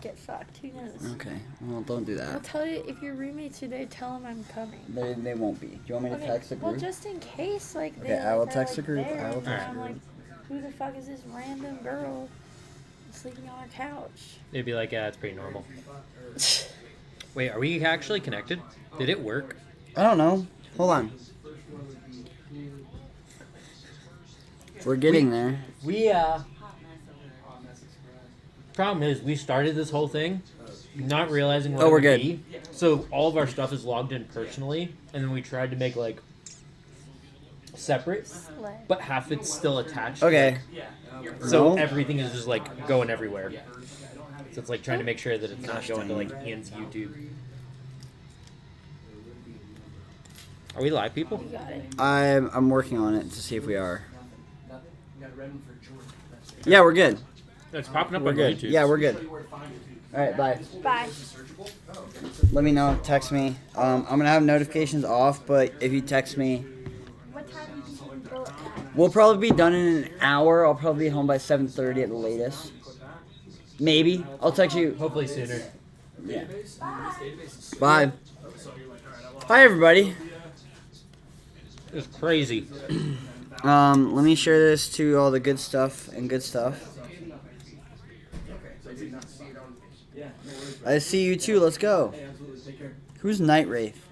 get fucked. Who knows? Okay. Well, don't do I'll that. tell you, if your roommates today, tell them I'm coming. They won't be. Do you want me to Okay, text the group? well, just in case, like, they Okay, I will like, are, text the like, group. there, I will and text I'm the like, group. who the fuck is this random girl sleeping on our couch? They'd be like, yeah, it's pretty normal. Wait, are we actually connected? Did it work? I don't know. Hold on. We're getting there. Problem is, we started this whole thing not realizing what Oh, it we're would good. be. So all of our stuff is logged in personally, and then we tried to make, like, separate, Slay. but half it's still attached. Okay. So No. everything is just, like, going everywhere. So it's, like, trying to make sure that it's not going to, like, Ian's YouTube. Are we live, people? You got it. I'm working on it to see if we are. Yeah, we're good. It's popping up We're on good. YouTube. Yeah, we're good. All right, bye. Bye. Let me know. Text me. I'm gonna have notifications off, but if you text me, What time do you go at? we'll probably be done in an hour. I'll probably be home by 7:30 at the latest. Maybe. I'll text you. Hopefully sooner. Yeah. Bye. Hi, everybody. It's crazy. Let me share this to all the good stuff and good stuff. I see you too. Let's go. Who's Night Wraith?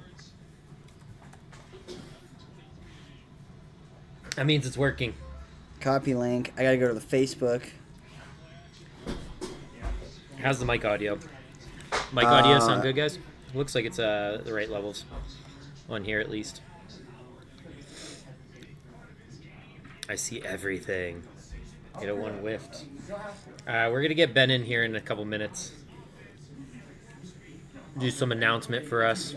That means it's working. Copy link. I gotta go to the Facebook. How's the mic audio? Mic audio sound good, guys? Looks like it's the right levels on here at least. I see everything. Get a one whiffed. We're gonna get Ben in here in a couple minutes. Do some announcement for us.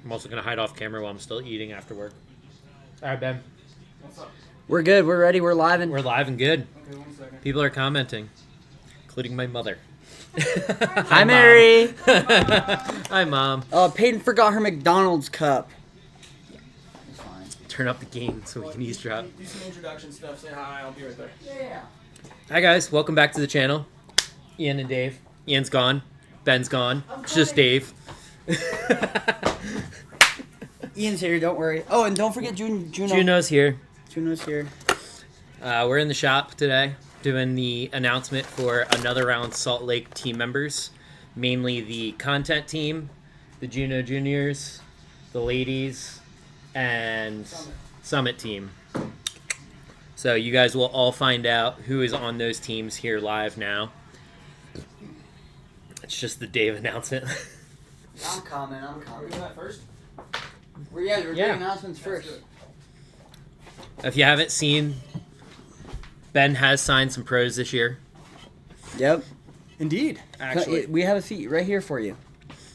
I'm also gonna hide off camera while I'm still eating after work. All right, Ben. We're good. We're ready. We're live and We're live and good. People are commenting, including my mother. Hi, Mary. Hi, Mom. Peyton forgot her McDonald's cup. It's fine. Turn up the gain so we can eavesdrop. Do some introduction stuff. Say hi. I'll be right there. Yeah. Hi, guys. Welcome back to the channel. Ian and Dave. Ian's gone. Ben's gone. It's just Dave. Ian's here. Don't worry. Oh, and don't forget Juno. Juno's here. Juno's here. We're in the shop today doing the announcement for another round Salt Lake team members. Mainly the content team, the Juno Juniors, the ladies, and Summit team. So you guys will all find out who is on those teams here live now. It's just the Dave announcement. I'm coming. We're doing that first. We're Yeah. doing announcements first. If you haven't seen, Ben has signed some pros this year. Yep. Indeed. Actually, We have a seat right here for you.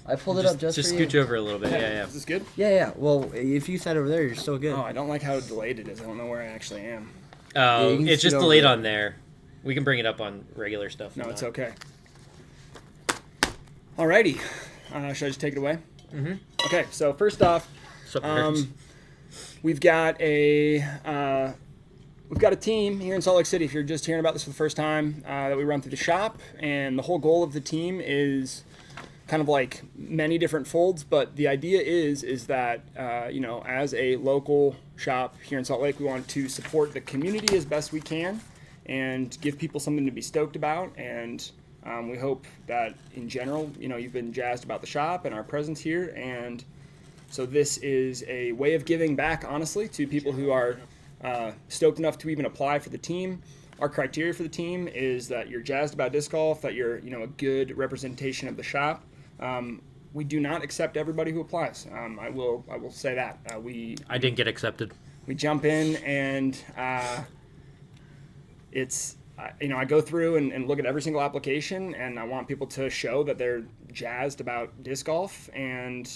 I pulled it up just for scooch you. over a little bit. Yeah. is this good? Yeah. Well, if you sat over there, you're still good. Oh, I don't like how delayed it is. I don't know where I actually am. Oh, you can it's scoot just over delayed there. on there. We can bring it up on regular stuff. No, if it's not. okay. Alrighty. Should I just take it away? Mhm. Okay. So first off, Sup, nerds? we've got a team here in Salt Lake City. If you're just hearing about this for the first time, that we run through the shop, and the whole goal of the team is kind of like many different folds. But the idea is that as a local shop here in Salt Lake, we want to support the community as best we can, and give people something to be stoked about. And we hope that in general, you've been jazzed about the shop and our presence here. And so this is a way of giving back, honestly, to people who are stoked enough to even apply for the team. Our criteria for the team is that you're jazzed about disc golf, that you're a good representation of the shop. We do not accept everybody who applies. I will say that I didn't get accepted. we jump in and I go through and look at every single application, and I want people to show that they're jazzed about disc golf and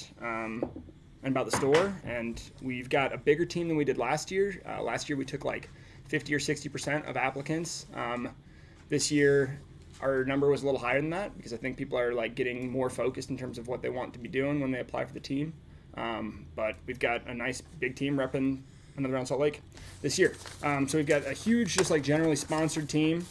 about the store. And we've got a bigger team than we did last year. Last year we took like 50 or 60% of applicants. This year our number was a little higher than that because I think people are like getting more focused in terms of what they want to be doing when they apply for the team. But we've got a nice big team repping another round Salt Lake this year. So we've got a huge, just like generally sponsored team.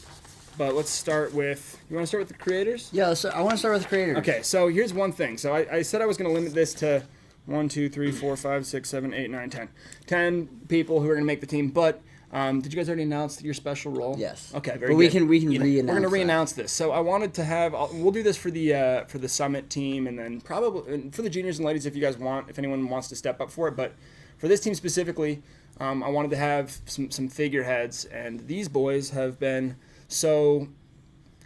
But let's start with. You want to start with the creators? Yeah, so I want to start with creators. Okay, so here's one thing. So I said I was going to limit this to 1, 2, 3, 4, 5, 6, 7, 8, 9, 10. 10 people who are going to make the team. But did you guys already announce your special role? Yes. Okay, very but good. we can We're re-announce going to that. re-announce this. So I wanted to have. We'll do this for the summit team, and then probably for the juniors and ladies if you guys want, if anyone wants to step up for it. But for this team specifically, I wanted to have some figureheads, and these boys have been so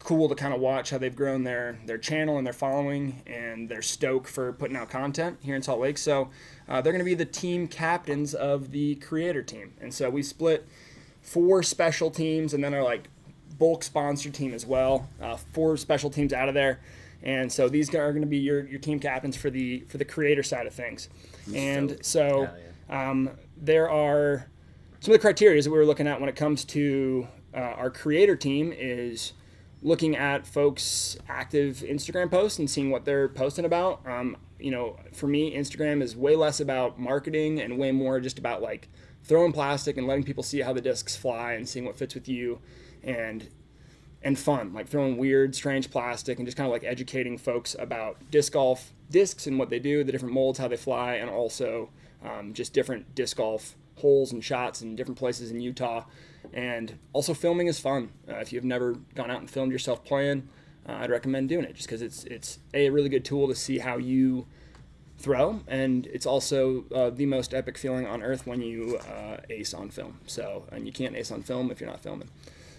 cool to kind of watch how they've grown their channel and their following and their stoke for putting out content here in Salt Lake. So they're going to be the team captains of the creator team. And so we split 4 special teams and then our like bulk sponsor team as well. 4 special teams out of there. And so these are going to be your team captains for the creator side of things. And so there are some of the criteria that we were looking at when it comes to our creator team is looking at folks' active Instagram posts and seeing what they're posting about. For me, Instagram is way less about marketing and way more just about like throwing plastic and letting people see how the discs fly and seeing what fits with you and fun, like throwing weird, strange plastic and just kind of like educating folks about disc golf discs and what they do, the different molds, how they fly, and also just different disc golf holes and shots in different places in Utah. And also filming is fun. If you've never gone out and filmed yourself playing, I'd recommend doing it just because it's a really good tool to see how you throw, and it's also the most epic feeling on earth when you ace on film. So, and you can't ace on film if you're not filming.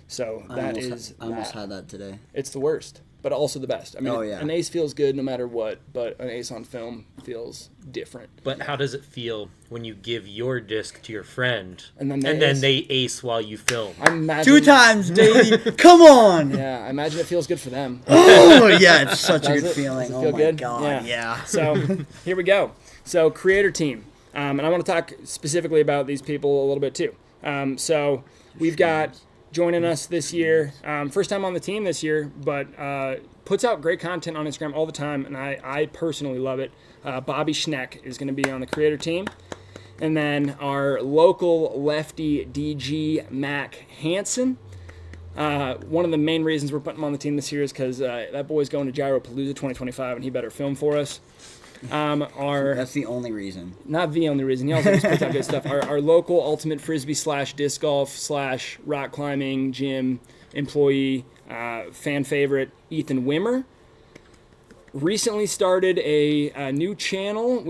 So I almost had that today. It's the worst, but also the best. I mean, an ace feels good no matter what, but an ace on film feels different. But how does it feel when you give your disc to your friend and then they ace while you film? I imagine, 2 times, Davey. Come on. Yeah, I imagine it feels good for them. Oh yeah, it's such a good feeling. Does it feel good? God, yeah. So here we go. So creator team, and I want to talk specifically about these people a little bit too. So we've got joining us this year, first time on the team this year, but puts out great content on Instagram all the time, and I personally love it. Bobby Schneck is going to be on the creator team. And then our local lefty DG, Mac Hansen. One of the main reasons we're putting him on the team this year is because that boy's going to Gyropalooza 2025, and he better film for us. That's the only reason. Not the only reason. He also just puts out good stuff. Our local ultimate frisbee / disc golf / rock climbing gym employee, fan favorite, Ethan Wimmer. Recently started a new channel.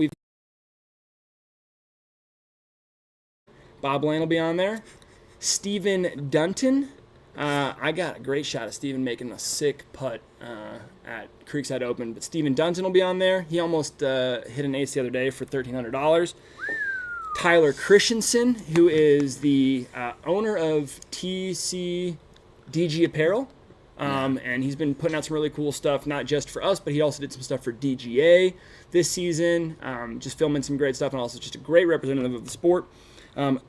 Bob Lane will be on there. Stephen Dunton. I got a great shot of Stephen making a sick putt at Creekside Open, but Stephen Dunton will be on there. He almost hit an ace the other day for $1,300. Tyler Christensen, who is the owner of TC DG Apparel, and he's been putting out some really cool stuff, not just for us, but he also did some stuff for DGA this season, just filming some great stuff, and also just a great representative of the sport.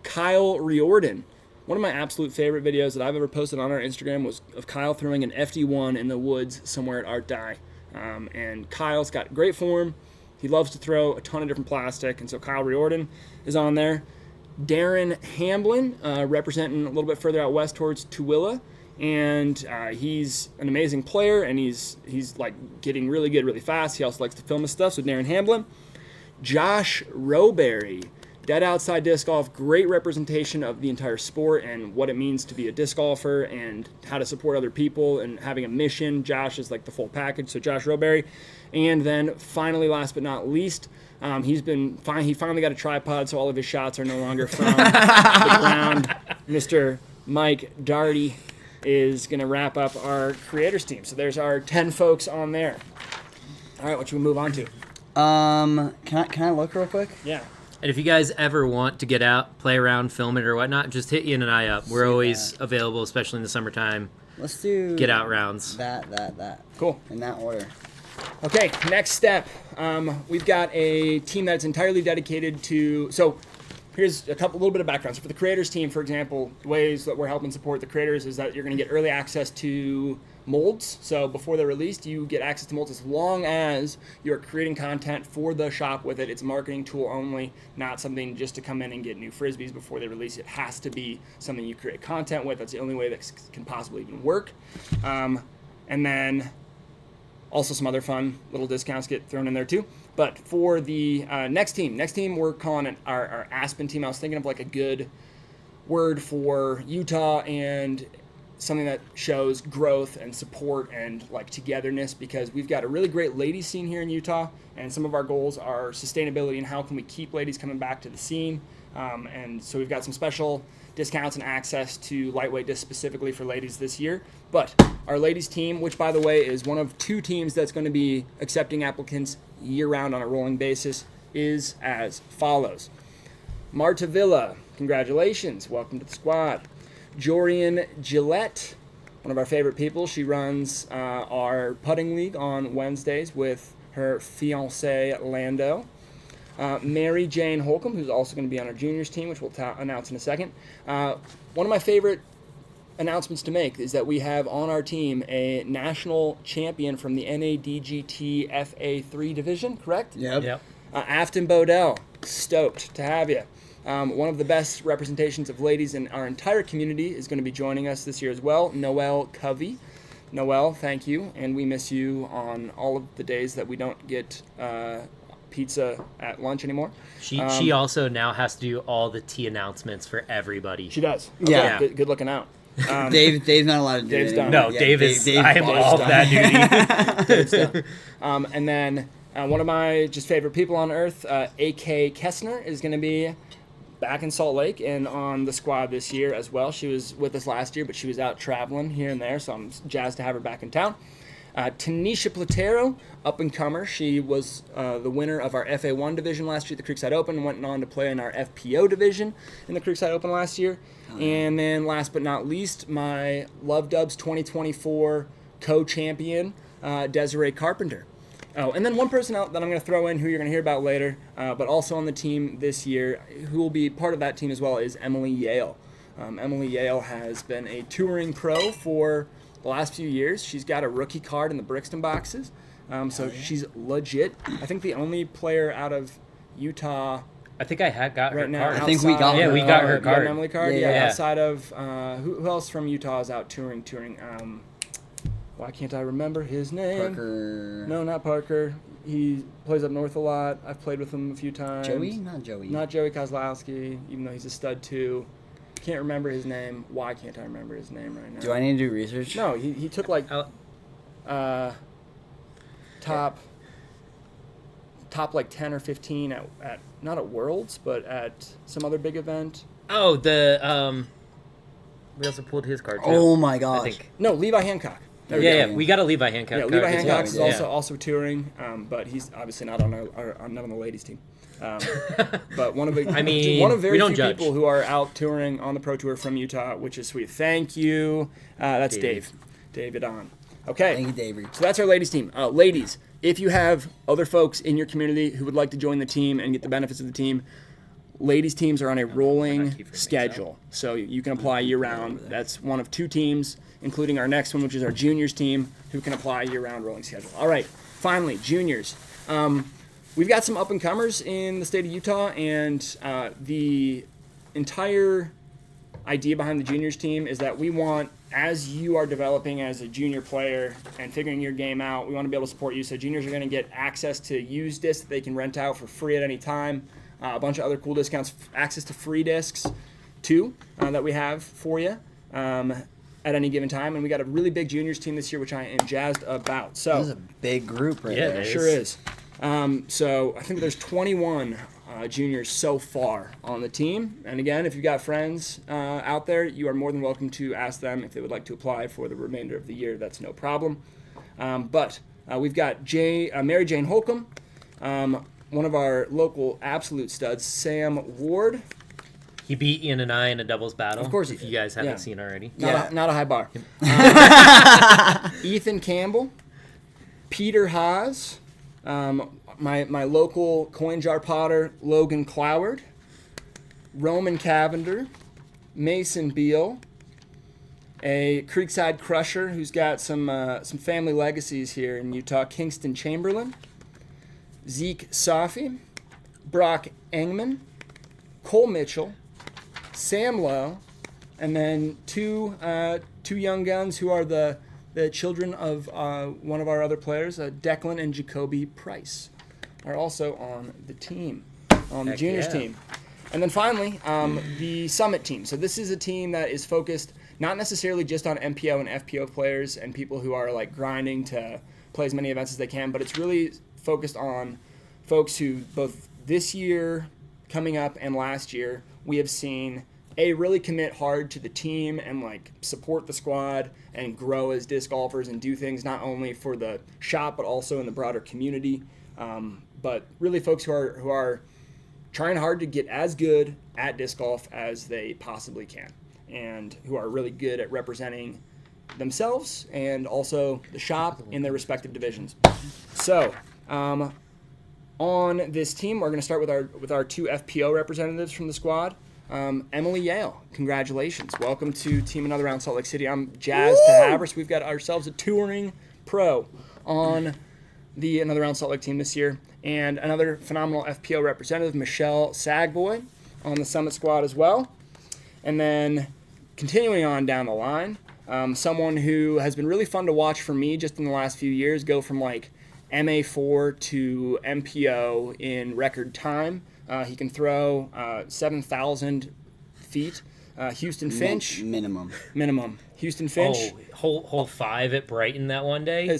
Kyle Riordan. One of my absolute favorite videos that I've ever posted on our Instagram was of Kyle throwing an FD1 in the woods somewhere at Art Dye. And Kyle's got great form. He loves to throw a ton of different plastic, and so Kyle Riordan is on there. Darren Hamblin, representing a little bit further out west towards Tooele, and he's an amazing player, and he's like getting really good really fast. He also likes to film his stuff, so Darren Hamblin. Josh Roberry, Dead Outside Disc Golf, great representation of the entire sport and what it means to be a disc golfer and how to support other people and having a mission. Josh is like the full package, so Josh Roberry. And then finally, last but not least, he finally got a tripod, so all of his shots are no longer from the ground. Mr. Mike Darty is going to wrap up our creators team. So there's our 10 folks on there. All right, what should we move on to? Can I look real quick? Yeah. And if you guys ever want to get out, play around, film it or whatnot, just hit Ian and I up. We're always available, especially in the summertime. Let's do get out rounds. That. Cool. In that order. Okay, next step. We've got a team that's entirely dedicated to. So here's a little bit of background. So for the creators team, for example, ways that we're helping support the creators is that you're going to get early access to molds. So before they're released, you get access to molds as long as you're creating content for the shop with it. It's a marketing tool only, not something just to come in and get new Frisbees before they release. It has to be something you create content with. That's the only way that can possibly even work. And then also some other fun little discounts get thrown in there too. But for the next team we're calling it our Aspen team. I was thinking of like a good word for Utah and something that shows growth and support and like togetherness, because we've got a really great ladies scene here in Utah, and some of our goals are sustainability and how can we keep ladies coming back to the scene. And so we've got some special discounts and access to lightweight discs specifically for ladies this year. But our ladies team, which by the way is one of 2 teams that's going to be accepting applicants year-round on a rolling basis, is as follows. Marta Villa, congratulations, welcome to the squad. Jorian Gillette, one of our favorite people, she runs our putting league on Wednesdays with her fiancé Lando. Mary Jane Holcomb, who's also going to be on our juniors team, which we'll announce in a second. One of my favorite announcements to make is that we have on our team a national champion from the NADGT FA3 division, correct? Yep. Afton Bodell, stoked to have you. One of the best representations of ladies in our entire community is going to be joining us this year as well, Noelle Covey. Noelle, thank you, and we miss you on all of the days that we don't get pizza at lunch anymore. She also now has to do all the tea announcements for everybody. She does. Okay, Yeah. Good looking out. Dave's not allowed to do Dave's it done. anymore. No, Dave is. I am Dave's all done. that duty. Dave's done. And then one of my just favorite people on earth, A.K. Kessner, is going to be back in Salt Lake and on the squad this year as well. She was with us last year, but she was out traveling here and there, so I'm jazzed to have her back in town. Tanisha Platero, up-and-comer. She was the winner of our FA1 division last year at the Creekside Open and went on to play in our FPO division in the Creekside Open last year. And then last but not least, my Love Dubs 2024 co-champion, Desiree Carpenter. Oh, and then one person out that I'm going to throw in who you're going to hear about later, but also on the team this year, who will be part of that team as well, is Emily Yale. Emily Yale has been a touring pro for the last few years. She's got a rookie card in the Brixton boxes, so she's legit. I think the only player out of Utah I think I had got right her now. card. I think we got Yeah, her we got her You got card. an Emily card? Yeah, yeah. Outside of who else from Utah is out touring? Why can't I remember his name? Parker. No, not Parker. He plays up north a lot. I've played with him a few times. Joey? Not Joey. Not Joey Kozlowski, even though he's a stud too. Can't remember his name. Why can't I remember his name right now? Do I need to do research? No, he took like top like 10 or 15 at not at Worlds, but at some other big event. Oh, we also pulled his card too. Oh my I gosh. think. No, Levi Hancock. There we Yeah, go. we got a Levi Hancock Yeah, card. Levi as Hancock well. is Yeah. also touring, but he's obviously not on not on the ladies team. But one of the I mean, one of very we don't few judge. people who are out touring on the pro tour from Utah, which is sweet. Thank you. That's Dave. David on. Okay. Thank you, Davey. So that's our ladies team. Ladies, if you have other folks in your community who would like to join the team and get the benefits of the team, ladies teams are on a rolling schedule, so you can apply year-round. That's one of 2 teams, including our next one, which is our juniors team, who can apply year-round rolling schedule. All right, finally, juniors. We've got some up-and-comers in the state of Utah, and the entire idea behind the juniors team is that we want, as you are developing as a junior player and figuring your game out, we want to be able to support you. So juniors are going to get access to used discs that they can rent out for free at any time. A bunch of other cool discounts, access to free discs too, that we have for you at any given time. And we got a really big juniors team this year, which I am jazzed about. So This is a big group right Yeah, there. it sure is. So I think there's 21 juniors so far on the team. And again, if you've got friends out there, you are more than welcome to ask them if they would like to apply for the remainder of the year. That's no problem. But we've got Mary Jane Holcomb, one of our local absolute studs, Sam Ward. He beat Ian and I in a doubles battle. Of course he if did. you guys haven't Yeah. seen already. Not a high bar. Ethan Campbell, Peter Haas, my local coin jar potter, Logan Cloward, Roman Cavender, Mason Beal, a Creekside Crusher who's got some family legacies here in Utah, Kingston Chamberlain, Zeke Safi, Brock Engman, Cole Mitchell, Sam Lowe, and then two young guns who are the children of one of our other players, Declan and Jacoby Price, are also on the team, on the juniors team. And then finally, the Summit team. So this is a team that is focused not necessarily just on MPO and FPO players and people who are like grinding to play as many events as they can, but it's really focused on folks who both this year, coming up, and last year, we have seen really commit hard to the team and like support the squad and grow as disc golfers and do things not only for the shop but also in the broader community. But really folks who are trying hard to get as good at disc golf as they possibly can, and who are really good at representing themselves and also the shop in their respective divisions. So, on this team, we're going to start with our two FPO representatives from the squad. Emily Yale, congratulations. Welcome to Team Another Round Salt Lake City. I'm jazzed to have her. So we've got ourselves a touring pro on the Another Round Salt Lake team this year. And another phenomenal FPO representative, Michelle Sagboy, on the Summit squad as well. And then continuing on down the line, someone who has been really fun to watch for me just in the last few years, go from like MA4 to MPO in record time. He can throw 7,000 feet. Houston Finch. Minimum. Houston Finch. Oh, hole 5 at Brighton that one day. He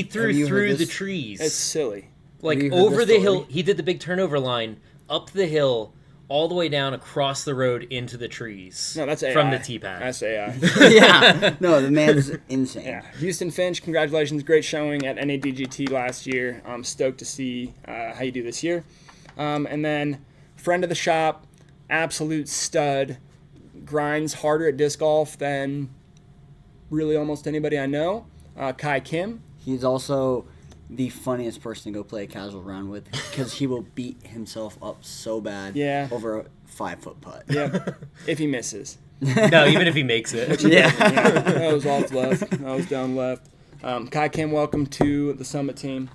Have threw you through heard the this? trees. It's silly. Like Have you heard over this the story? hill. He did the big turnover line, up the hill, all the way down across the road into the trees. No, that's AI. From the tee pad. That's AI. Yeah. No, the man's insane. Yeah. Houston Finch, congratulations. Great showing at NADGT last year. I'm stoked to see how you do this year. And then friend of the shop, absolute stud, grinds harder at disc golf than really almost anybody I know, Kai Kim. He's also the funniest person to go play a casual round with because he will beat himself up so bad over a 5-foot putt. Yeah, if he misses. No, even if he makes it. Yeah. That was off left. That was down left. Kai Kim, welcome to the Summit team.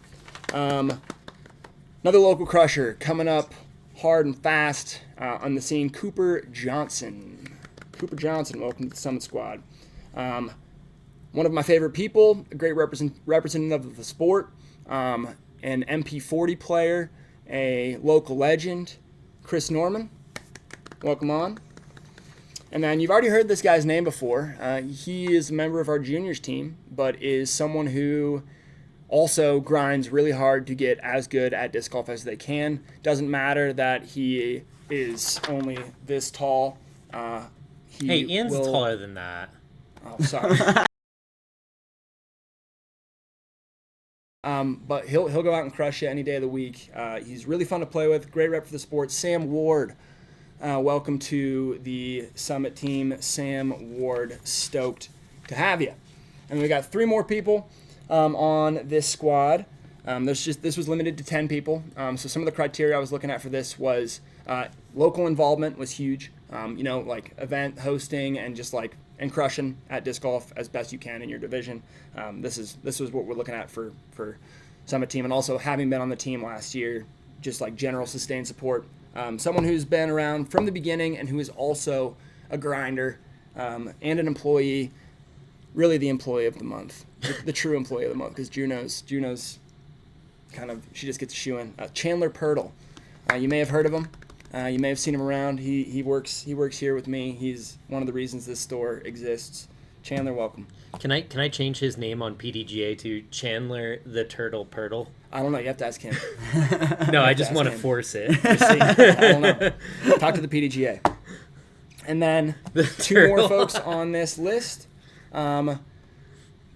Another local crusher coming up hard and fast on the scene, Cooper Johnson. Cooper Johnson, welcome to the Summit squad. One of my favorite people, a great representative of the sport, an MP40 player, a local legend, Chris Norman. Welcome on. And then you've already heard this guy's name before. He is a member of our juniors team, but is someone who also grinds really hard to get as good at disc golf as they can. Doesn't matter that he is only this tall. Hey, Ian's taller than that. Oh, sorry. But he'll go out and crush it any day of the week. He's really fun to play with. Great rep for the sport. Sam Ward, welcome to the Summit team. Sam Ward, stoked to have you. And we got 3 more people on this squad. This was limited to 10 people. So some of the criteria I was looking at for this was local involvement was huge. Like event hosting and just like and crushing at disc golf as best you can in your division. This was what we're looking at for Summit team, and also having been on the team last year, just like general sustained support. Someone who's been around from the beginning and who is also a grinder and an employee, really the employee of the month, the true employee of the month, because Juno's kind of, she just gets a shoe in. Chandler Pirtle, you may have heard of him. You may have seen him around. He works here with me. He's one of the reasons this store exists. Chandler, welcome. Can I change his name on PDGA to Chandler the Turtle Pirtle? I don't know. You have to ask him. No, I just want to force it. I don't know. Talk to the PDGA. And then two more folks on this list.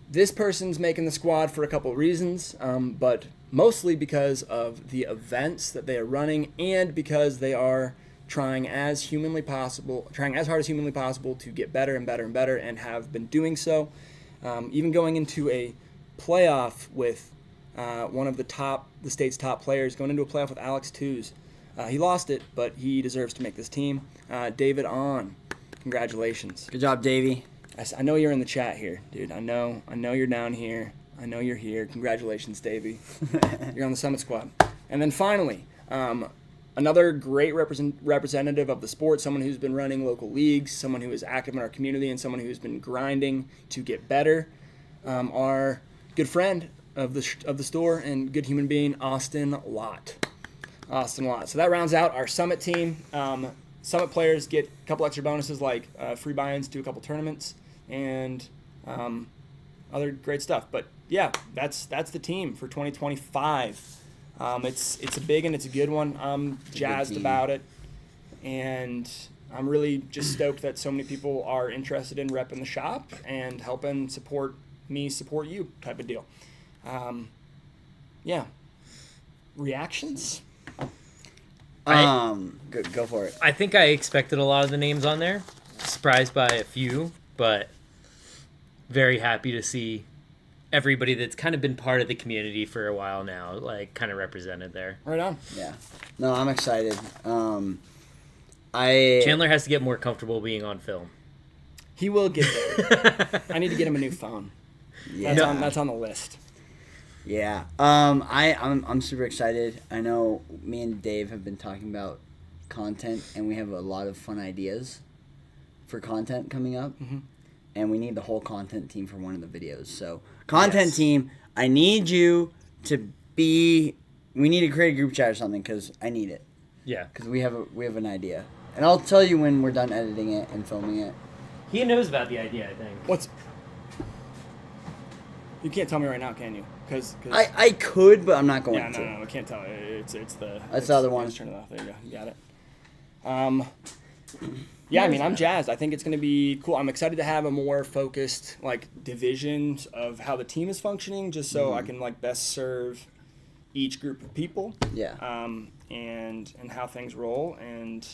This person's making the squad for a couple of reasons, but mostly because of the events that they are running and because they are trying hard as humanly possible to get better and better and better, and have been doing so. Even going into a playoff with one of the state's top players, going into a playoff with Alex Tews. He lost it, but he deserves to make this team. David On, congratulations. Good job, Davey. I know you're in the chat here, dude. I know you're down here. I know you're here. Congratulations, Davey. You're on the Summit Squad. And then finally, another great representative of the sport, someone who's been running local leagues, someone who is active in our community, and someone who's been grinding to get better. Our good friend of the store and good human being, Austin Lott. So that rounds out our Summit team. Summit players get a couple extra bonuses like free buy-ins to a couple tournaments and other great stuff. But yeah, that's the team for 2025. It's a big and it's a good one. I'm jazzed about it, and I'm really just stoked that so many people are interested in repping the shop and helping support you type of deal. Yeah. Reactions? Go for it. I think I expected a lot of the names on there. Surprised by a few, but very happy to see everybody that's kind of been part of the community for a while now, like kind of represented there. Right on. Yeah. No, I'm excited. Chandler has to get more comfortable being on film. He will get there. I need to get him a new phone. Yeah. That's on the list. Yeah. I'm super excited. I know me and Dave have been talking about content, and we have a lot of fun ideas for content coming up. Mm-hmm. And we need the whole content team for one of the videos. So, content team, I need you to be. We need to create a group chat or something because I need it. Yeah. Because we have an idea, and I'll tell you when we're done editing it and filming it. He knows about the idea, I think. You can't tell me right now, can you? Because I could, but I'm not going to. No, I can't tell. It's the. That's the other one. Turn it off. There you go. You got it. Yeah, I mean, I'm jazzed. I think it's going to be cool. I'm excited to have a more focused, divisions of how the team is functioning, just so I can, best serve each group of people. Yeah. And how things roll. And,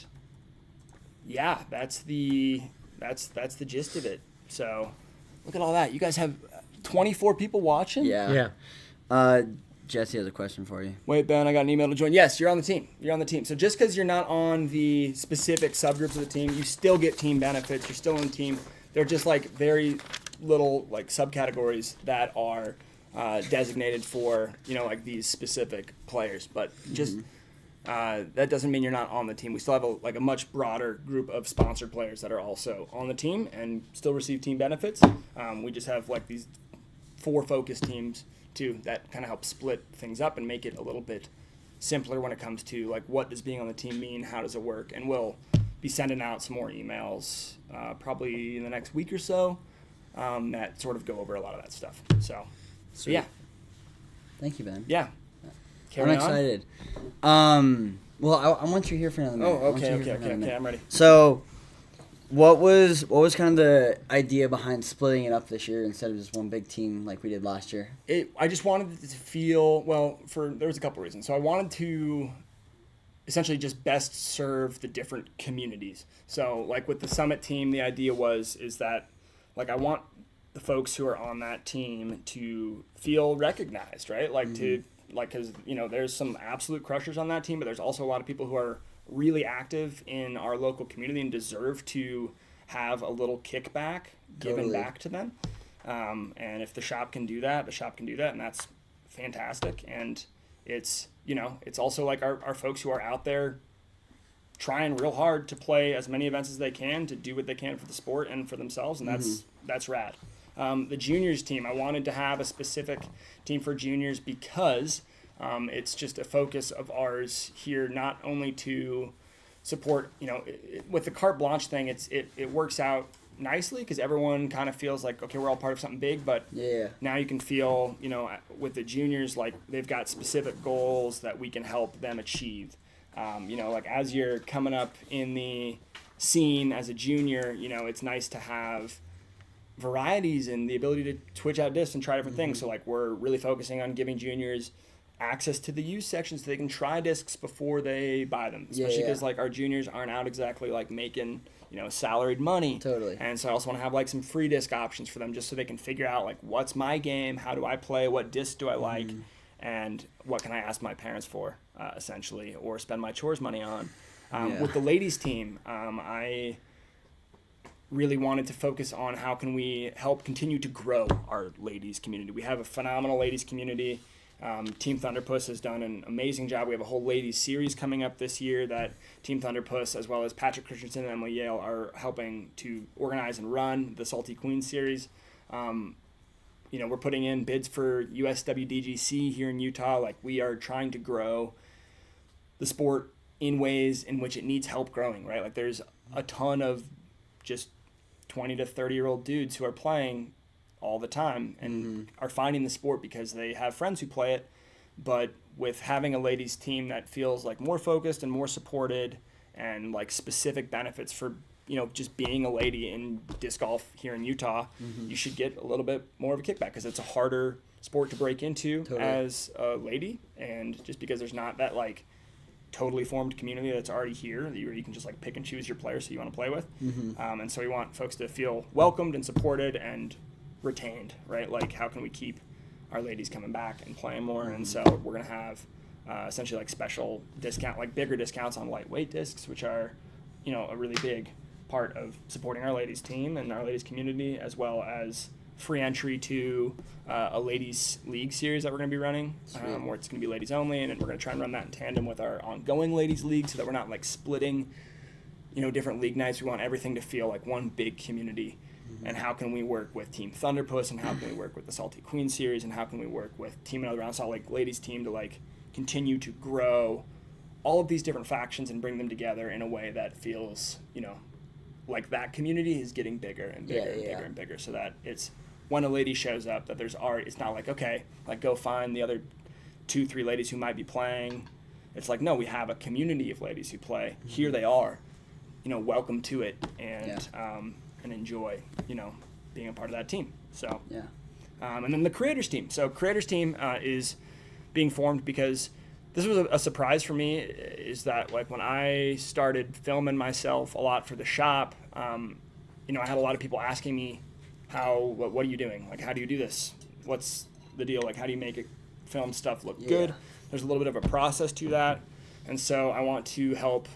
yeah, that's the gist of it. So, look at all that. You guys have 24 people watching? Yeah. Jesse has a question for you. Wait, Ben, I got an email to join. Yes, you're on the team. So just because you're not on the specific subgroups of the team, you still get team benefits. You're still on the team. They're just very little subcategories that are designated for these specific players. But just that doesn't mean you're not on the team. We still have a much broader group of sponsored players that are also on the team and still receive team benefits. We just have these 4 focus teams too that kind of help split things up and make it a little bit simpler when it comes to what does being on the team mean, how does it work, and we'll be sending out some more emails probably in the next week or so that sort of go over a lot of that stuff. So yeah. Thank you, Ben. Yeah. I'm excited. Well, I want you here for another minute. Oh, okay. I'm ready. So, what was kind of the idea behind splitting it up this year instead of just one big team like we did last year? I just wanted it to feel there was a couple reasons. So I wanted to essentially just best serve the different communities. So with the Summit team, the idea is that I want the folks who are on that team to feel recognized, right? Because there's some absolute crushers on that team, but there's also a lot of people who are really active in our local community and deserve to have a little kickback given back to them. And if the shop can do that, and that's fantastic. And it's also our folks who are out there trying real hard to play as many events as they can, to do what they can for the sport and for themselves, and that's rad. The juniors team, I wanted to have a specific team for juniors because it's just a focus of ours here, not only to support, with the carte blanche thing, it works out nicely because everyone kind of feels okay, we're all part of something big, but now you can feel, with the juniors, they've got specific goals that we can help them achieve. As you're coming up in the scene as a junior, it's nice to have varieties and the ability to switch out discs and try different things. So we're really focusing on giving juniors access to the used section so they can try discs before they buy them, especially because our juniors aren't out exactly making salaried money. Totally. And so I also want to have some free disc options for them just so they can figure out what's my game, how do I play, what disc do I like, and what can I ask my parents for. essentially, or spend my chores money on. Yeah. With the ladies team, I really wanted to focus on how can we help continue to grow our ladies community. We have a phenomenal ladies community. Team Thunderpuss has done an amazing job. We have a whole ladies series coming up this year that Team Thunderpuss, as well as Patrick Christensen and Emily Yale, are helping to organize and run the Salty Queen series. We're putting in bids for USWDGC here in Utah. Like, we are trying to grow the sport in ways in which it needs help growing, right? Like, there's a ton of just 20 to 30-year-old dudes who are playing all the time and are finding the sport because they have friends who play it. But with having a ladies team that feels like more focused and more supported and like specific benefits for, just being a lady in disc golf here in Utah, you should get a little bit more of a kickback because it's a harder sport to break into as a lady. And just because there's not that like totally formed community that's already here where you can just like pick and choose your players who you want to play with. And so we want folks to feel welcomed and supported and retained, right? Like, how can we keep our ladies coming back and playing more? And so we're going to have essentially like special discount, like bigger discounts on lightweight discs, which are, a really big part of supporting our ladies team and our ladies community, as well as free entry to a ladies league series that we're going to be running, where it's going to be ladies only, and we're going to try and run that in tandem with our ongoing ladies league so that we're not like splitting, different league nights. We want everything to feel like one big community. And how can we work with Team Thunderpuss, and how can we work with the Salty Queen series, and how can we work with Team Another Round Salt Lake ladies team to like continue to grow all of these different factions and bring them together in a way that feels, like that community is getting bigger and bigger and bigger and bigger, so that it's when a lady shows up that there's art. It's not like, okay, like go find the other 2-3 ladies who might be playing. It's like, no, we have a community of ladies who play. Here they are, welcome to it, and enjoy, being a part of that team. So, and then the creators team. So creators team is being formed because this was a surprise for me, is that like when I started filming myself a lot for the shop, I had a lot of people asking me, what are you doing? Like, how do you do this? What's the deal? Like, how do you make it film stuff look good? There's a little bit of a process to that. And so I want to help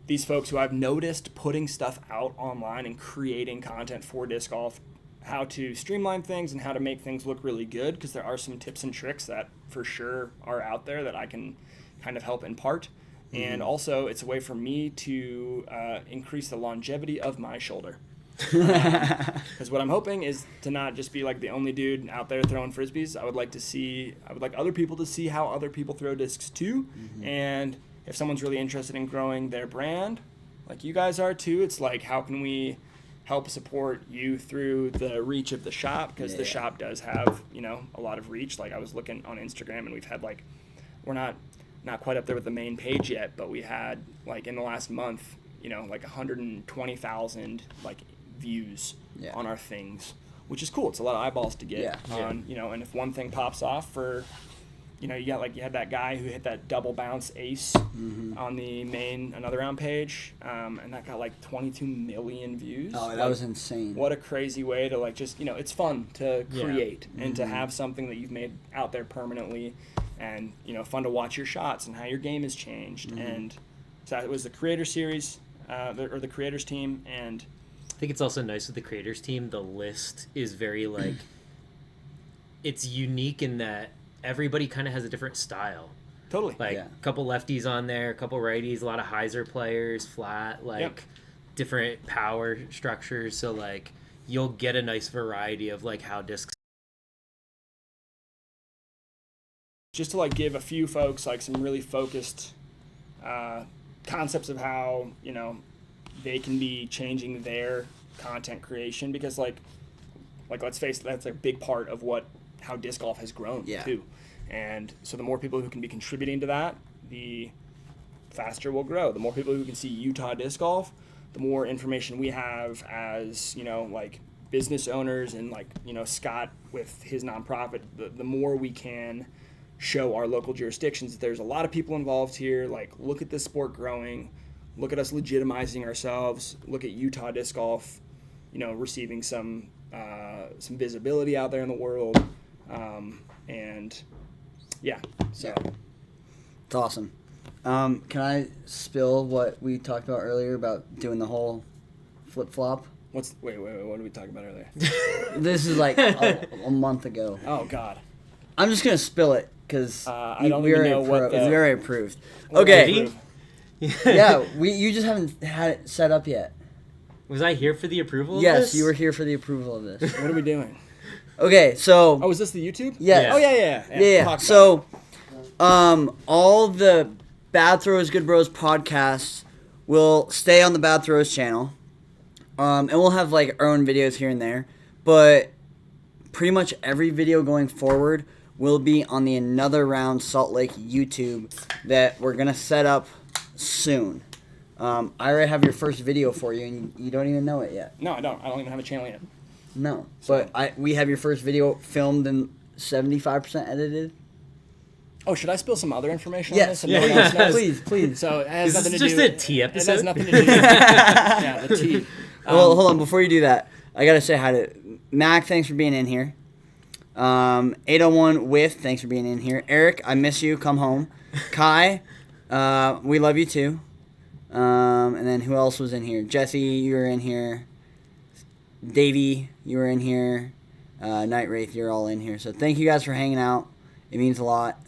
these folks who I've noticed putting stuff out online and creating content for disc golf, how to streamline things and how to make things look really good, because there are some tips and tricks that for sure are out there that I can kind of help impart. And also it's a way for me to increase the longevity of my shoulder. Because what I'm hoping is to not just be like the only dude out there throwing frisbees. I would like other people to see how other people throw discs too. And if someone's really interested in growing their brand, like you guys are too, it's like, how can we help support you through the reach of the shop? Because the shop does have, a lot of reach. Like, I was looking on Instagram, and we've had like, we're not quite up there with the main page yet, but we had like in the last month, like 120,000 like views on our things, which is cool. It's a lot of eyeballs to get on, and if one thing pops off for, you had that guy who hit that double bounce ace on the main Another Round page, and that got like 22 million views. Oh, that was insane. What a crazy way to like just, it's fun to create and to have something that you've made out there permanently, and, fun to watch your shots and how your game has changed. And so it was the creator series, or the creators team. And I think it's also nice with the creators team, the list is very like, it's unique in that everybody kind of has a different style. Totally. Like a couple lefties on there, a couple righties, a lot of hyzer players, flat, different power structures. So like you'll get a nice variety of like how discs. Just to like give a few folks like some really focused concepts of how, they can be changing their content creation, because like let's face it, that's a big part of how disc golf has grown too. And so the more people who can be contributing to that, the faster we'll grow. The more people who can see Utah disc golf, the more information we have as, like business owners, and like, Scott with his nonprofit, the more we can show our local jurisdictions that there's a lot of people involved here. Like, look at this sport growing, look at us legitimizing ourselves, look at Utah disc golf, receiving some visibility out there in the world. It's awesome. Can I spill what we talked about earlier about doing the whole flip flop? Wait, what did we talk about earlier? This is like a month ago. Oh God. I'm just gonna spill it because I don't even know what we already approved. What Okay. Did Yeah, you just haven't had it set up yet. Was I here for the approval of Yes, this? you were here for the approval of this. What are we doing? Okay, so Oh, is this the YouTube? yes. Oh yeah. Yeah. Talk about So, all the Bad Throws Good Bros podcasts will stay on the Bad Throws channel, and we'll have like our own videos here and there. But pretty much every video going forward will be on the Another Round Salt Lake YouTube that we're gonna set up soon. I already have your first video for you, and you don't even know it yet. No, I don't. I don't even have a channel yet. No, but we have your first video filmed and 75% edited. Oh, should I spill some other information Yes, on this? And no one else knows? please. So it has Is nothing this to just do. a tea It has episode? nothing to do. Yeah, the tea. Well, hold on. Before you do that, I gotta say hi to Mac. Thanks for being in here. 801 with. Thanks for being in here. Eric, I miss you. Come home. Kai, we love you too. And then who else was in here? Jesse, you were in here. Davey, you were in here. Night Wraith, you're all in here. So thank you guys for hanging out. It means a lot.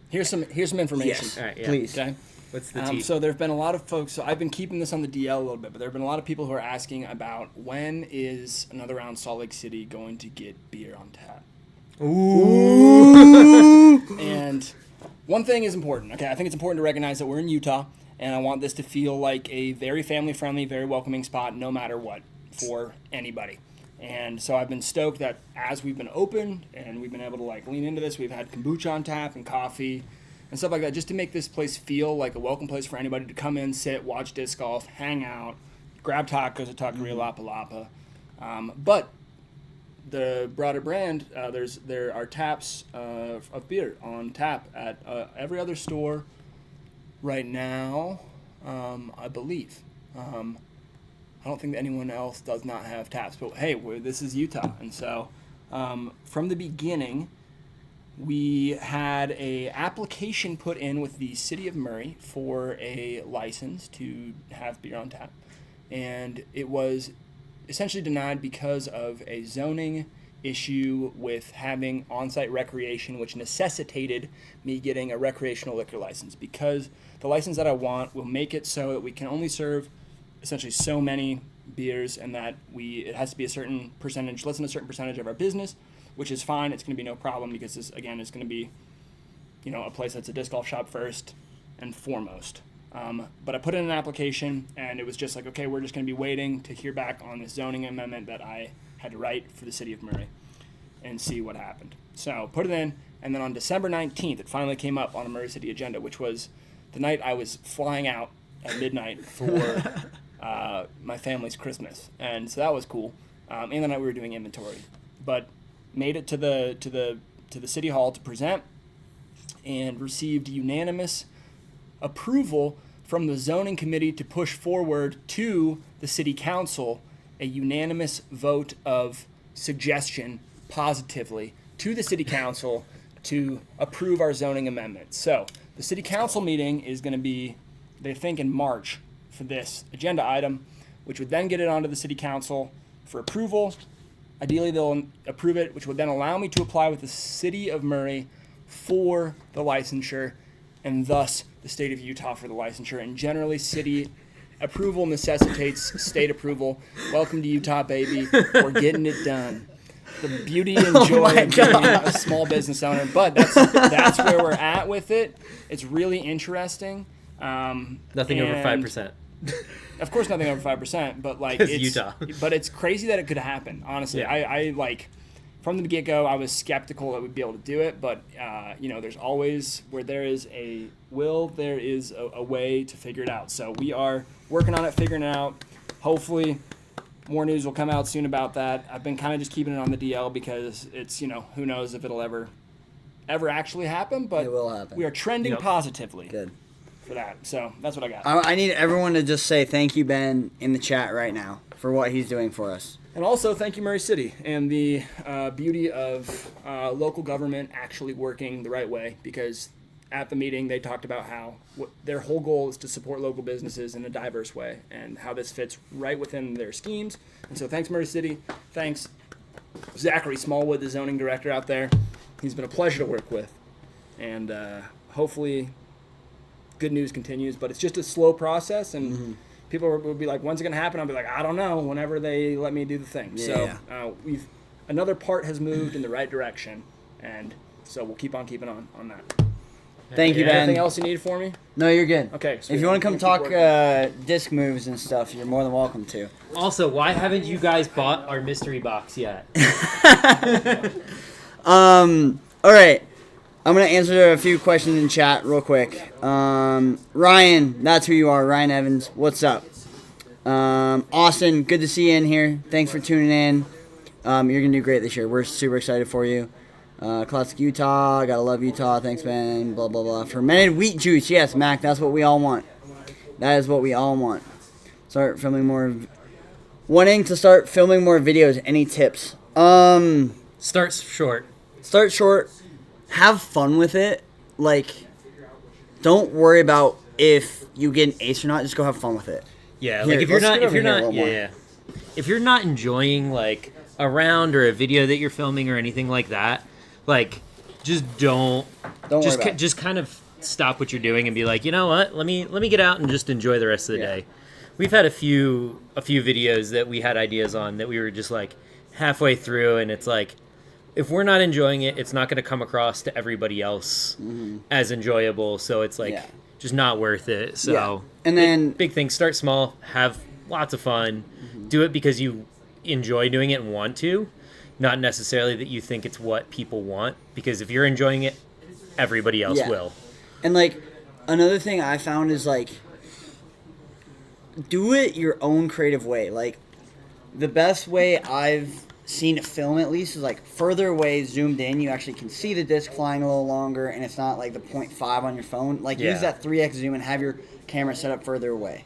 Here's some information. Yes, All right, yeah. please. Okay. What's the tea? So there have been a lot of folks. So I've been keeping this on the DL a little bit, but there have been a lot of people who are asking about when is Another Round Salt Lake City going to get beer on tap. And one thing is important. Okay, I think it's important to recognize that we're in Utah, and I want this to feel like a very family-friendly, very welcoming spot, no matter what, for anybody. And so I've been stoked that as we've been open and we've been able to like lean into this, we've had kombucha on tap and coffee and stuff like that, just to make this place feel like a welcome place for anybody to come in, sit, watch disc golf, hang out, grab tacos at Taqueria Lapa Lapa. But the broader brand, there are taps of beer on tap at every other store right now, I believe. I don't think that anyone else does not have taps, but hey, this is Utah, and so from the beginning, we had a application put in with the city of Murray for a license to have beer on tap, and it was essentially denied because of a zoning issue with having on-site recreation, which necessitated me getting a recreational liquor license, because the license that I want will make it so that we can only serve essentially so many beers, and that it has to be a certain percentage, less than a certain percentage of our business, which is fine. It's going to be no problem, because this, again, is going to be, a place that's a disc golf shop first and foremost. But I put in an application, and it was just like, okay, we're just going to be waiting to hear back on this zoning amendment that I had to write for the city of Murray and see what happened. So put it in, and then on December 19th, it finally came up on a Murray City agenda, which was the night I was flying out at midnight for my family's Christmas, and so that was cool. And the night we were doing inventory, but made it to the city hall to present, and received unanimous approval from the zoning committee to push forward to the city council a unanimous vote of suggestion positively to the city council to approve our zoning amendment. So the city council meeting is going to be, they think, in March for this agenda item, which would then get it onto the city council for approval. Ideally, they'll approve it, which would then allow me to apply with the city of Murray for the licensure, and thus the state of Utah for the licensure. And generally, city approval necessitates state approval. Welcome to Utah, baby. We're getting it done. The beauty and joy of being a small business owner. But that's where we're at with it. It's really interesting. Nothing over 5%. Of course, nothing over 5%, but like It's it's Utah. But it's crazy that it could happen. Honestly, Yeah. I like from the get-go, I was skeptical that we'd be able to do it. But there's always, where there is a will, there is a way to figure it out. So we are working on it, figuring it out. Hopefully, more news will come out soon about that. I've been kind of just keeping it on the DL because it's who knows if it'll ever actually happen. But It will happen. we are trending Yep. positively. Good. for that. So that's what I got. I need everyone to just say thank you, Ben, in the chat right now for what he's doing for us. And also, thank you, Murray City, and the beauty of local government actually working the right way, because at the meeting they talked about how their whole goal is to support local businesses in a diverse way, and how this fits right within their schemes. And so thanks, Murray City. Thanks, Zachary Smallwood, the zoning director out there. He's been a pleasure to work with. And hopefully good news continues, but it's just a slow process, and people will be like, when's it going to happen? I'll be like, I don't know, whenever they let me do the thing. Yeah. So another part has moved in the right direction, and so we'll keep on keeping on that. Thank you, Ben. Anything else you need for me? No, you're good. Okay. If you want to come talk disc moves and stuff, you're more than welcome to. Also, why haven't you guys bought our mystery box yet? All right. I'm going to answer a few questions in chat real quick. Ryan, that's who you are. Ryan Evans, what's up? Austin, good to see you in here. Thanks for tuning in. You're going to do great this year. We're super excited for you. Classic Utah, gotta love Utah. Thanks, man. Blah, blah, blah. Fermented wheat juice. Yes, Mac, that's what we all want. That is what we all want. Wanting to start filming more videos. Any tips? Start short. Start short. Have fun with it. Like, don't worry about if you get an ace or not. Just go have fun with it. Yeah, Here, like if you're not more. If you're not enjoying like a round or a video that you're filming or anything like that, like just don't worry about it. Just kind of stop what you're doing and be like, you know what? Let me get out and just enjoy the rest of the day. We've had a few videos that we had ideas on that we were just like halfway through, and it's like, if we're not enjoying it, it's not going to come across to everybody else as enjoyable. So it's like just not worth it. So And then big thing, start small, have lots of fun, do it because you enjoy doing it and want to, not necessarily that you think it's what people want, because if you're enjoying it, everybody else will. And like another thing I found is like, do it your own creative way. Like the best way I've seen it film at least is like further away, zoomed in, you actually can see the disc flying a little longer, and it's not like the 0.5 on your phone. Like use that 3x zoom and have your camera set up further away.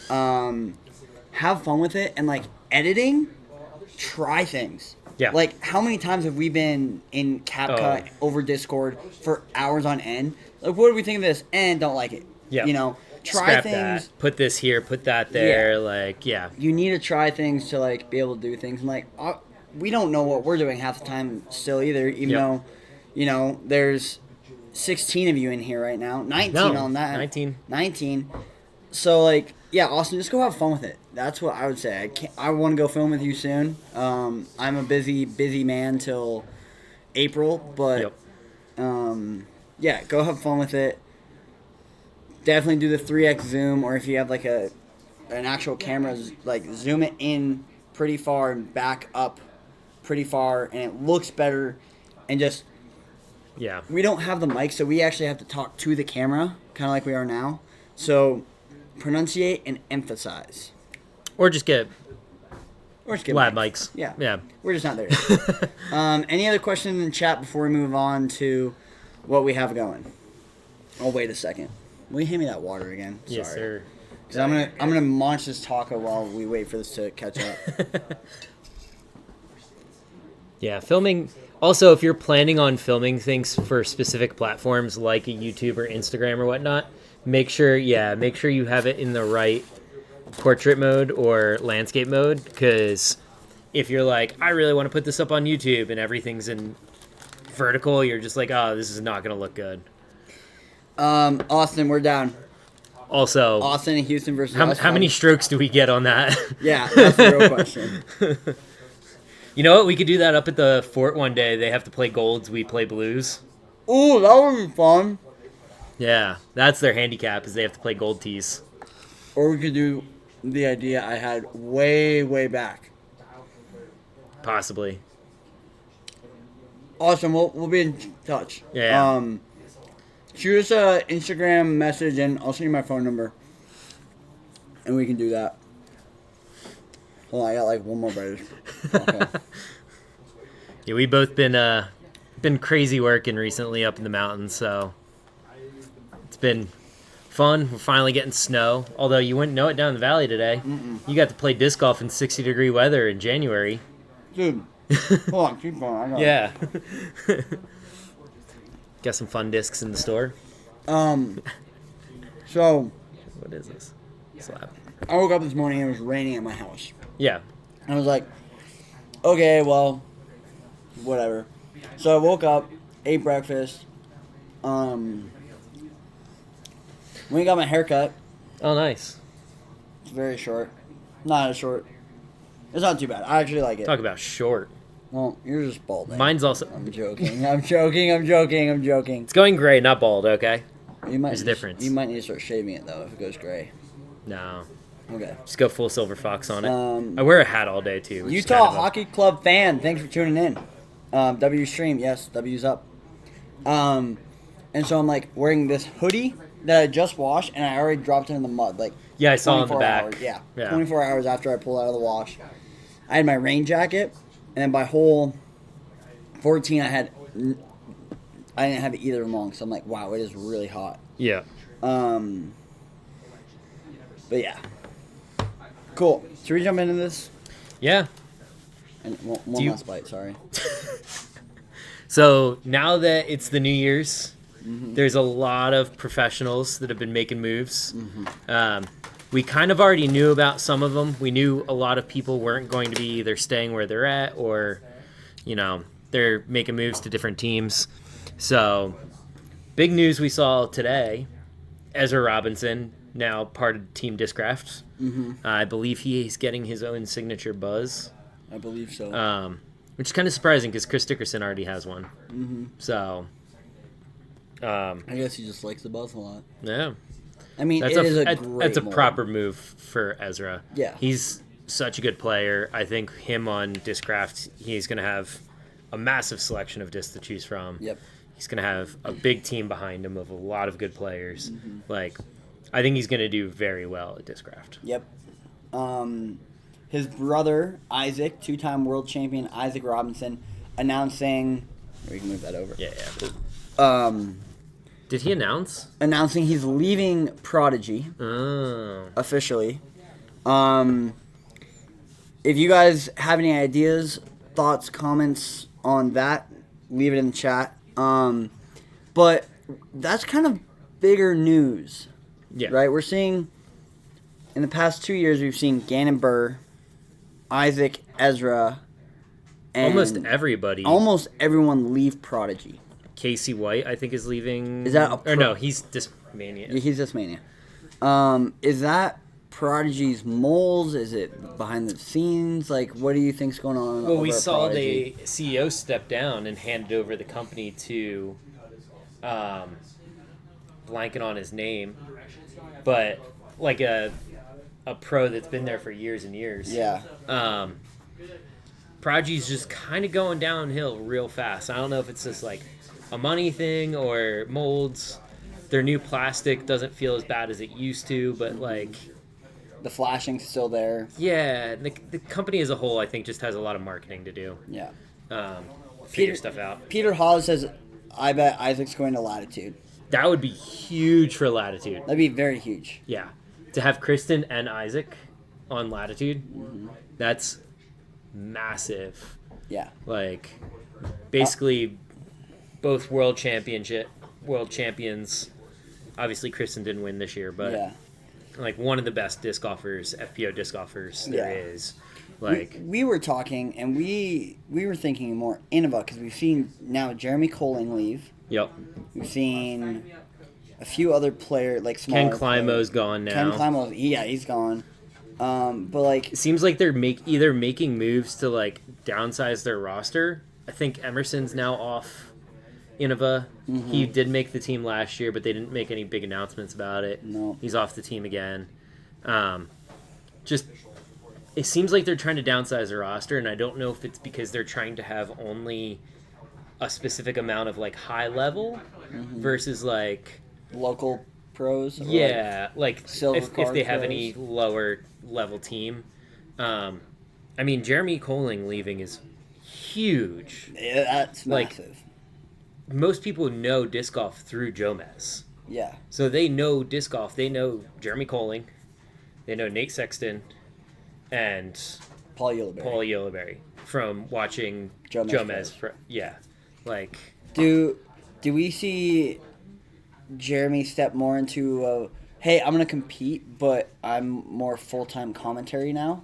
Have fun with it, and like editing, try things. Yeah. Like how many times have we been in CapCut over Discord for hours on end? Like what do we think of this? And don't like it. Yeah. You know, try Scrap things. that. Put this here, put that there. Like, You need to try things to like be able to do things, and like we don't know what we're doing half the time still either, even though, you know, there's 16 of you in here right now. 19 on that. 19. So like, Austin, just go have fun with it. That's what I would say. I want to go film with you soon. I'm a busy man till April, but go have fun with it. Definitely do the 3x zoom, or if you have like an actual camera, like zoom it in pretty far and back up pretty far, and it looks better. And just we don't have the mic, so we actually have to talk to the camera, kind of like we are now. So pronunciate and emphasize, or just get lab mics. Yeah. We're just not there yet. Any other questions in the chat before we move on to what we have going? Oh, wait a second. Will you hand me that water again? Sorry. Yes, sir. Because I'm gonna munch this taco while we wait for this to catch up. Filming. Also, if you're planning on filming things for specific platforms like a YouTube or Instagram or whatnot, make sure you have it in the right portrait mode or landscape mode. Because if you're like, I really want to put this up on YouTube and everything's in vertical, you're just like, oh, this is not gonna look good. Austin, we're down. Also, Austin and Houston versus how many strokes do we get on that? Yeah, that's the real question. You know what? We could do that up at the fort one day. They have to play golds. We play blues. Ooh, that would be fun. Yeah, that's their handicap, is they have to play gold tees. Or we could do the idea I had way back. Possibly. Awesome. We'll be in touch. Yeah. Shoot us an Instagram message, and I'll send you my phone number, and we can do that. Hold on, I got like one more beverage. Okay. Yeah, we both been crazy working recently up in the mountains, so it's been fun. We're finally getting snow. Although you wouldn't know it down in the valley today. You got to play disc golf in 60-degree weather in January. Dude, hold on, keep going. I got Yeah. Got some fun discs in the store. So What is this? Slab. I woke up this morning and it was raining at my house. Yeah. I was like, okay, well, whatever. So I woke up, ate breakfast, went and got my hair cut. Oh, nice. It's very short. Not as short. It's not too bad. I actually like it. Talk about short. Well, you're just balding. Mine's also. I'm joking. I'm joking. I'm joking. I'm joking. It's going gray, not bald. Okay. You might There's a difference. You might need to start shaving it though if it goes gray. No. Okay. Just go full silver fox on it. I wear a hat all day too. which is Utah kind of a- Hockey Club fan, thanks for tuning in. W stream, yes, W's up. And so I'm like wearing this hoodie that I just washed and I already dropped it in the mud. Like Yeah, I saw on the 24 back. hours. Yeah, Yeah. 24 hours after I pulled out of the wash. I had my rain jacket, and then by hole 14 I didn't have either of them on, so I'm like, wow, it is really hot. Yeah. But yeah. Cool. Should we jump into this? Yeah. And one you- last bite, sorry. So now that it's the New Year's, there's a lot of professionals that have been making moves. We kind of already knew about some of them. We knew a lot of people weren't going to be either staying where they're at or, they're making moves to different teams. So, big news we saw today, Ezra Robinson, now part of Team Discraft. I believe he's getting his own signature buzz. I believe so. Which is kind of surprising because Chris Dickerson already has one. So, I guess he just likes the buzz a lot. yeah. I mean, That's it is a great that's a mold. proper move for Ezra. Yeah. He's such a good player. I think him on Discraft, he's going to have a massive selection of discs to choose from. Yep. He's going to have a big team behind him of a lot of good players. Like, I think he's going to do very well at Discraft. Yep. His brother, Isaac, two-time world champion Isaac Robinson, announcing... We can move that over. Yeah. Did he announce? Announcing he's leaving Prodigy, Oh. officially. If you guys have any ideas, thoughts, comments on that, leave it in the chat. But that's kind of bigger news, Yeah. right? We're seeing, in the past 2 years, we've seen Gannon Burr, Isaac, Ezra, and Almost everybody. almost everyone leave Prodigy. Casey White, I think, is leaving. Is that a Or no, he's Discmania. Yeah, he's this mania. Is that Prodigy's moles? Is it behind the scenes? Like, what do you think's going on? Well, we over at saw Prodigy? the CEO step down and handed over the company to, blanking on his name, but like a pro that's been there for years and years. Yeah. Prodigy's just kind of going downhill real fast. I don't know if it's just like a money thing or molds. Their new plastic doesn't feel as bad as it used to, but like, The flashing's still there. yeah, the company as a whole, I think, just has a lot of marketing to do. Yeah. Figure stuff out. Peter Hawes says, I bet Isaac's going to Latitude. That would be huge for Latitude. That'd be very huge. Yeah. To have Kristen and Isaac on Latitude, that's massive. Yeah. Like, basically, both world champions. Obviously, Kristen didn't win this year, but Yeah. like one of the best disc golfers, FPO disc golfers there Yeah. is. Like, We were talking, and we were thinking more Innova, because we've seen now Jeremy Coling leave. yep. We've seen a few other players, like smaller Ken Climo's players. gone now. Ken Climo, yeah, he's gone. But like, It seems like they're either making moves to like downsize their roster. I think Emerson's now off Innova. He did make the team last year, but they didn't make any big announcements about it. No. He's off the team again. Just it seems like they're trying to downsize their roster, and I don't know if it's because they're trying to have only a specific amount of like high level versus like local pros. Or yeah, like silver if card they have pros. any lower level team. I mean, Jeremy Coling leaving is huge. Yeah, that's Like- massive. Most people know disc golf through Jomez. Yeah. So they know disc golf. They know Jeremy Colling. They know Nate Sexton and Paul Yellowberry. From watching Joe Mez. Yeah. Like, Do we see Jeremy step more into hey, I'm going to compete, but I'm more full-time commentary now?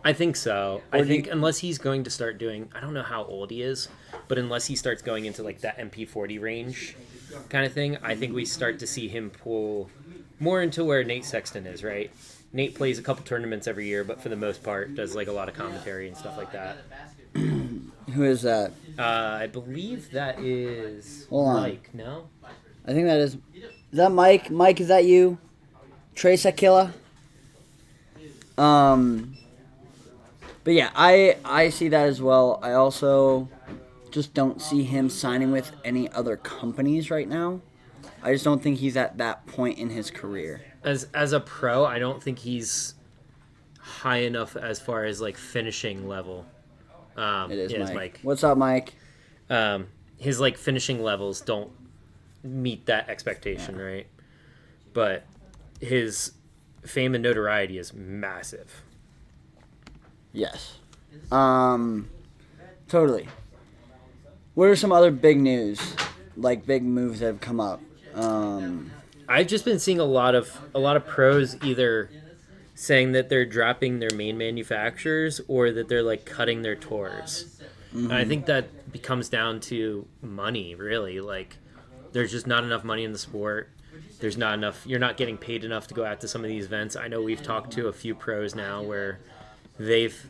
I think so. Or I think unless he's going to start doing, I don't know how old he is, but unless he starts going into like that MP40 range kind of thing, I think we start to see him pull more into where Nate Sexton is, right? Nate plays a couple tournaments every year, but for the most part does like a lot of commentary and stuff like that. Who is that? I believe that is Hold on. Mike, no? I think that is that Mike? Mike, is that you? Trace Aquila? But yeah, I see that as well. I also just don't see him signing with any other companies right now. I just don't think he's at that point in his career. As a pro, I don't think he's high enough as far as like finishing level. It is yeah, Mike. What's up, Mike? His like finishing levels don't meet that expectation, right? But his fame and notoriety is massive. Yes. Totally. What are some other big news, like big moves that have come up? I've just been seeing a lot of pros either saying that they're dropping their main manufacturers or that they're like cutting their tours. And I think that comes down to money, really. Like, there's just not enough money in the sport. There's not enough. You're not getting paid enough to go out to some of these events. I know we've talked to a few pros now where they've,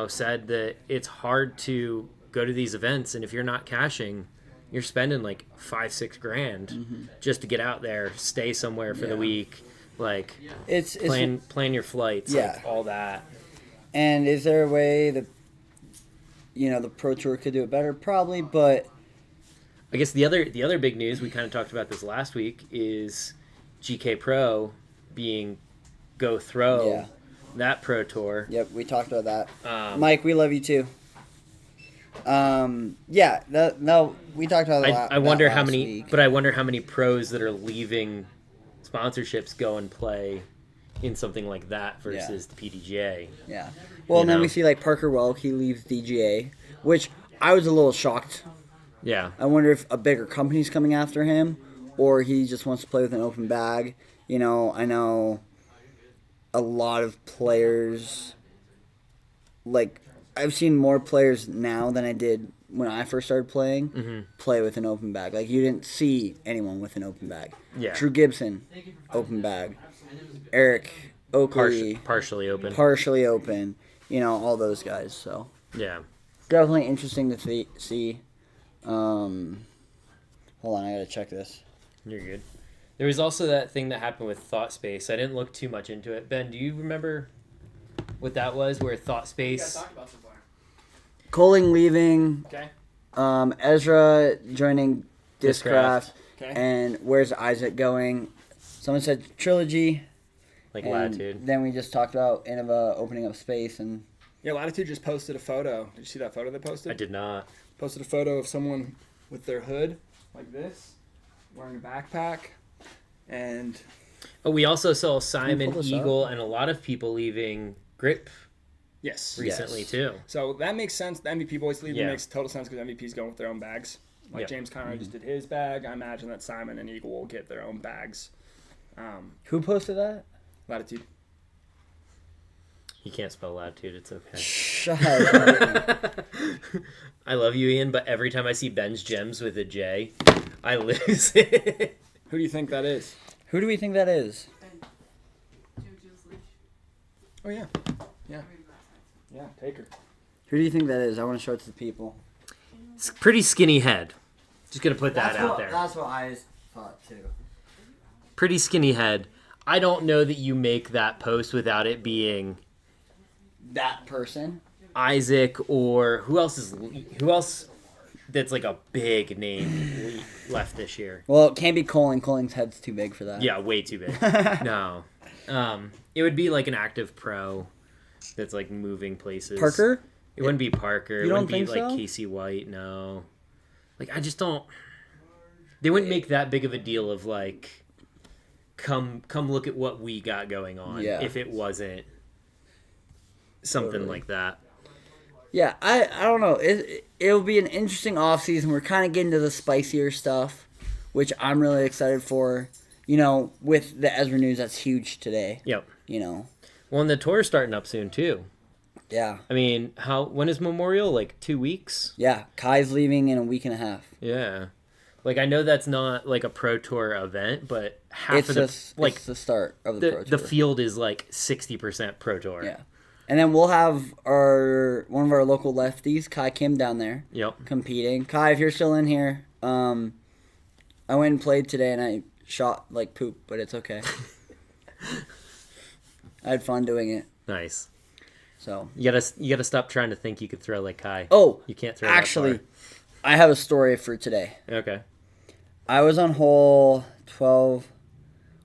said that it's hard to go to these events, and if you're not cashing, you're spending like $5-6 grand just to get out there, stay somewhere for the week, like It's plan your flights, like all that. And is there a way that the Pro Tour could do it better? Probably, but I guess the other big news, we kind of talked about this last week, is GK Pro being Go Throw, that Pro Tour. Yep, we talked about that. Mike, we love you too. No, we talked about that. I wonder that how last many, week. but I wonder how many pros that are leaving sponsorships go and play in something like that versus the PDGA. Yeah. Well, and then we see like Parker Welk, he leaves DGA, which I was a little shocked. Yeah. I wonder if a bigger company's coming after him, or he just wants to play with an open bag. I know a lot of players, like, I've seen more players now than I did when I first started playing, play with an open bag. Like, you didn't see anyone with an open bag. Yeah. Drew Gibson, open bag. Eric Oakley, Partially open. partially open. All those guys. So, Yeah. definitely interesting to see. Hold on, I gotta check this. You're good. There was also that thing that happened with Thought Space. I didn't look too much into it. Ben, do you remember what that was? Where Thought Space? Coling leaving. Okay. Ezra joining Discraft. Discraft. Okay. And where's Isaac going? Someone said Trilogy. Like and Latitude. Then we just talked about Innova opening up space and. Yeah, Latitude just posted a photo. Did you see that photo they posted? I did not. Posted a photo of someone with their hood like this, wearing a backpack, and Oh, we also saw pull Simon, this Eagle, and a lot of people leaving Grip yes. recently Yes. too. So that makes sense. The MVP boys leaving Yeah. makes total sense because MVP's going with their own bags. Like Yep. James Conrad just did his bag. I imagine that Simon and Eagle will get their own bags. Who posted that? Latitude. You can't spell Latitude. It's okay. Shut up. I love you, Ian, but every time I see Ben's Gems with a J, I lose it. Who do you think that is? Who do we think that is? Oh yeah, yeah, yeah. Take her. Who do you think that is? I want to show it to the people. It's pretty skinny head. Just gonna put that out there. That's what I thought too. Pretty skinny head. I don't know that you make that post without it being That person. Isaac or who else that's like a big name left this year. Well, it can't be Coling. Coling's head's too big for that. Yeah, way too big. No. It would be like an active pro that's like moving places. Parker? It wouldn't be Parker. You It don't wouldn't be think like so? Casey White, no. Like I just don't they wouldn't make that big of a deal of like come look at what we got going on. Yeah. If it wasn't something Totally. like that. Yeah, I don't know. It'll be an interesting off season. We're kind of getting to the spicier stuff, which I'm really excited for. You know, with the Ezra news, that's huge today. Yep. You know. Well, and the tour's starting up soon too. Yeah. I mean, when is Memorial? Like 2 weeks? Yeah. Kai's leaving in a week and a half. Yeah. Like, I know that's not like a pro tour event, but It's the start of the pro tour. The field is like 60% pro tour. Yeah. And then we'll have one of our local lefties, Kai Kim, down there. Yep. Competing. Kai, if you're still in here, I went and played today and I shot like poop, but it's okay. I had fun doing it. Nice. So You gotta stop trying to think you could throw like Kai. Oh, You can't throw actually, that I have a story for today. far. Okay. I was on hole 12.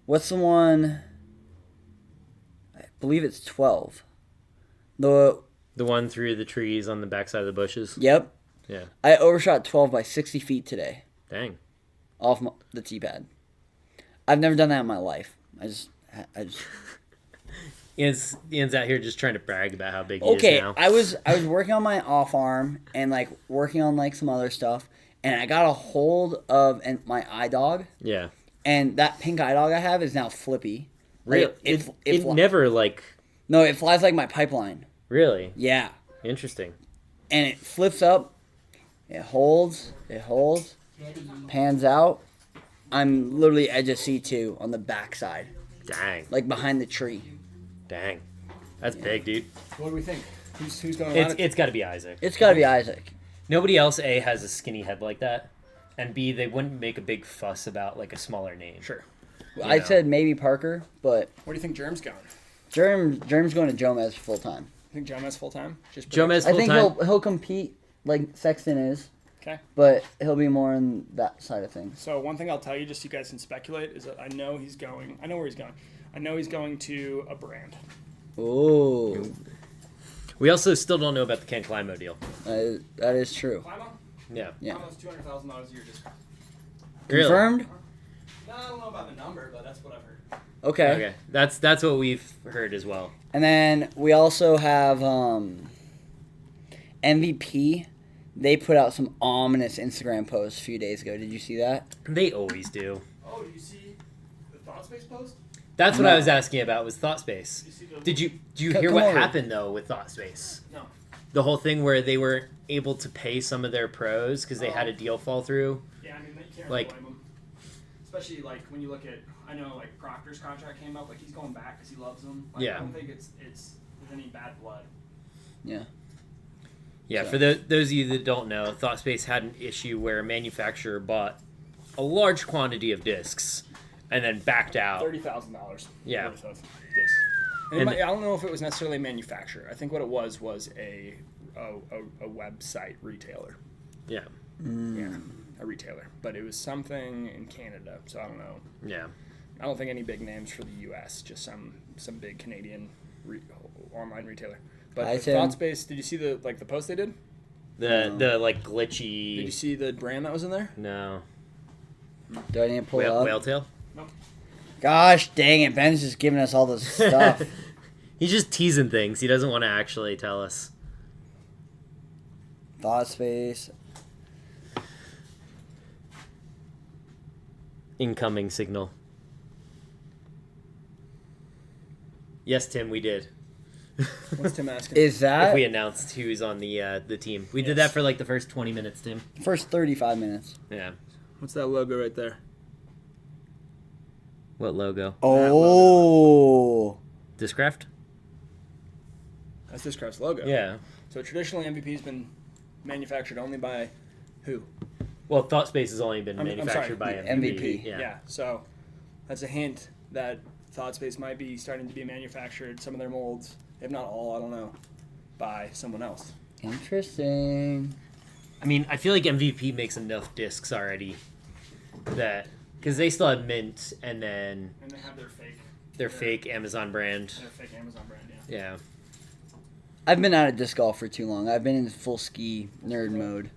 What's the one? I believe it's 12. The one through the trees on the backside of the bushes. Yep. Yeah. I overshot 12 by 60 feet today Dang. off the tee pad. I've never done that in my life. I just Ian's out here just trying to brag about how big he is okay. now. I was working on my off arm and like working on like some other stuff, and I got a hold of my eye dog, Yeah. and that pink eye dog I have is now flippy. Real. Like, It never like. No, it flies like my pipeline. Really Yeah. interesting. And it flips up, it holds, pans out. I'm literally edge of C2 on the backside, Dang. like behind the tree. Dang. That's big, dude. What do we think? Who's going on? It's got to be Isaac. It's got to be Isaac. Nobody else A has a skinny head like that, and B they wouldn't make a big fuss about like a smaller name. Sure. I know. said maybe Parker, but Where do you think Germ's going? Germ's going to Jomez full time. You think Jomez full time? Just Jomez I full think time. he'll compete like Sexton is, Okay. but he'll be more on that side of things. So one thing I'll tell you, just so you guys can speculate, is that I know where he's going. I know he's going to a brand. Ooh, We also still don't know about the Ken Climo deal. that is true. Climo? Yeah. Yeah. Climo's $200,000 a year discount. Really? Confirmed? No, I don't know about the number, but that's what I've heard. Okay. Okay. That's what we've heard as well. And then we also have MVP. They put out some ominous Instagram posts a few days ago. Did you see that? They always do. Oh, do you see the ThoughtSpace post? That's what No. I was asking about was ThoughtSpace. You see the Did you Come- hear come what over. happened though with ThoughtSpace? No. The whole thing where they were able to pay some of their pros because they had a deal fall through. Yeah, I mean, you can't Like- blame him. Especially like when you look at, I know like Proctor's contract came up, like he's going back because he loves him. Like, Yeah. I don't think it's there's any bad blood. Yeah, So- for those of you that don't know, ThoughtSpace had an issue where a manufacturer bought a large quantity of discs and then backed out. $30,000. Yeah. Worth of discs. And And- I don't know if it was necessarily a manufacturer. I think what it was a website retailer. Yeah, Yeah, a retailer. But it was something in Canada, so I don't know. yeah. I don't think any big names for the U.S. Just some big Canadian online retailer. But Hi, the Tim. ThoughtSpace, did you see the post they did? The like Did glitchy. you see the brand that was in there? No. Do I need to pull it up? Whale tail. Gosh dang it, Ben's just giving us all this stuff. He's just teasing things. He doesn't want to actually tell us. Thought space. Incoming signal. Yes, Tim, we did. What's Tim asking? Is that If we announced who's on the team, we did that for like the first 20 minutes, Tim. first 35 minutes? Yeah. What's that logo right there? What logo? Oh, Discraft? That's Discraft's logo. Yeah. So traditionally, MVP's been manufactured only by who? Well, ThoughtSpace has only been I'm manufactured by sorry, MVP. MVP. Yeah. So that's a hint that ThoughtSpace might be starting to be manufactured, some of their molds, if not all, I don't know, by someone else. interesting. I mean, I feel like MVP makes enough discs already that because they still have Mint and then And they have their fake Amazon brand. their fake Amazon brand, yeah. Yeah. I've been out of disc golf for too long. I've been in full ski nerd mode.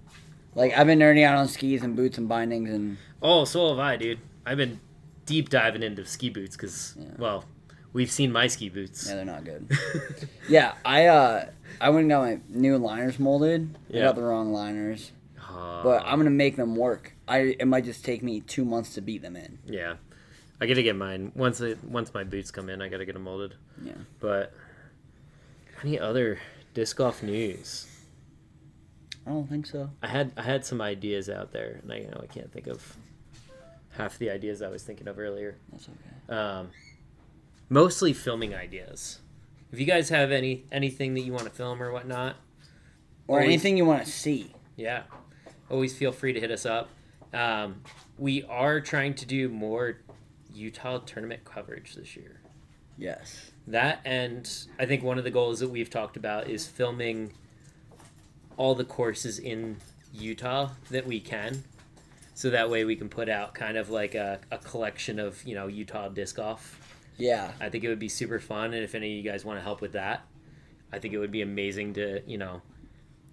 Like I've been nerding out on skis and boots and bindings and Oh, so have I, dude. I've been deep diving into ski boots because, well, we've seen my ski boots. Yeah, they're not good. Yeah, I went and got my new liners molded. I got the wrong liners, but I'm gonna make them work. It might just take me 2 months to beat them in. Yeah, I gotta get mine once my boots come in. I gotta get them molded. Yeah. But any other disc golf news? I don't think so. I had some ideas out there, and I can't think of half the ideas I was thinking of earlier. That's okay. Mostly filming ideas. If you guys have anything that you want to film or whatnot, Or anything you want to see. yeah, always feel free to hit us up. We are trying to do more Utah tournament coverage this year. Yes. That, and I think one of the goals that we've talked about is filming all the courses in Utah that we can, so that way we can put out kind of like a collection of Utah disc golf. Yeah. I think it would be super fun, and if any of you guys want to help with that, I think it would be amazing to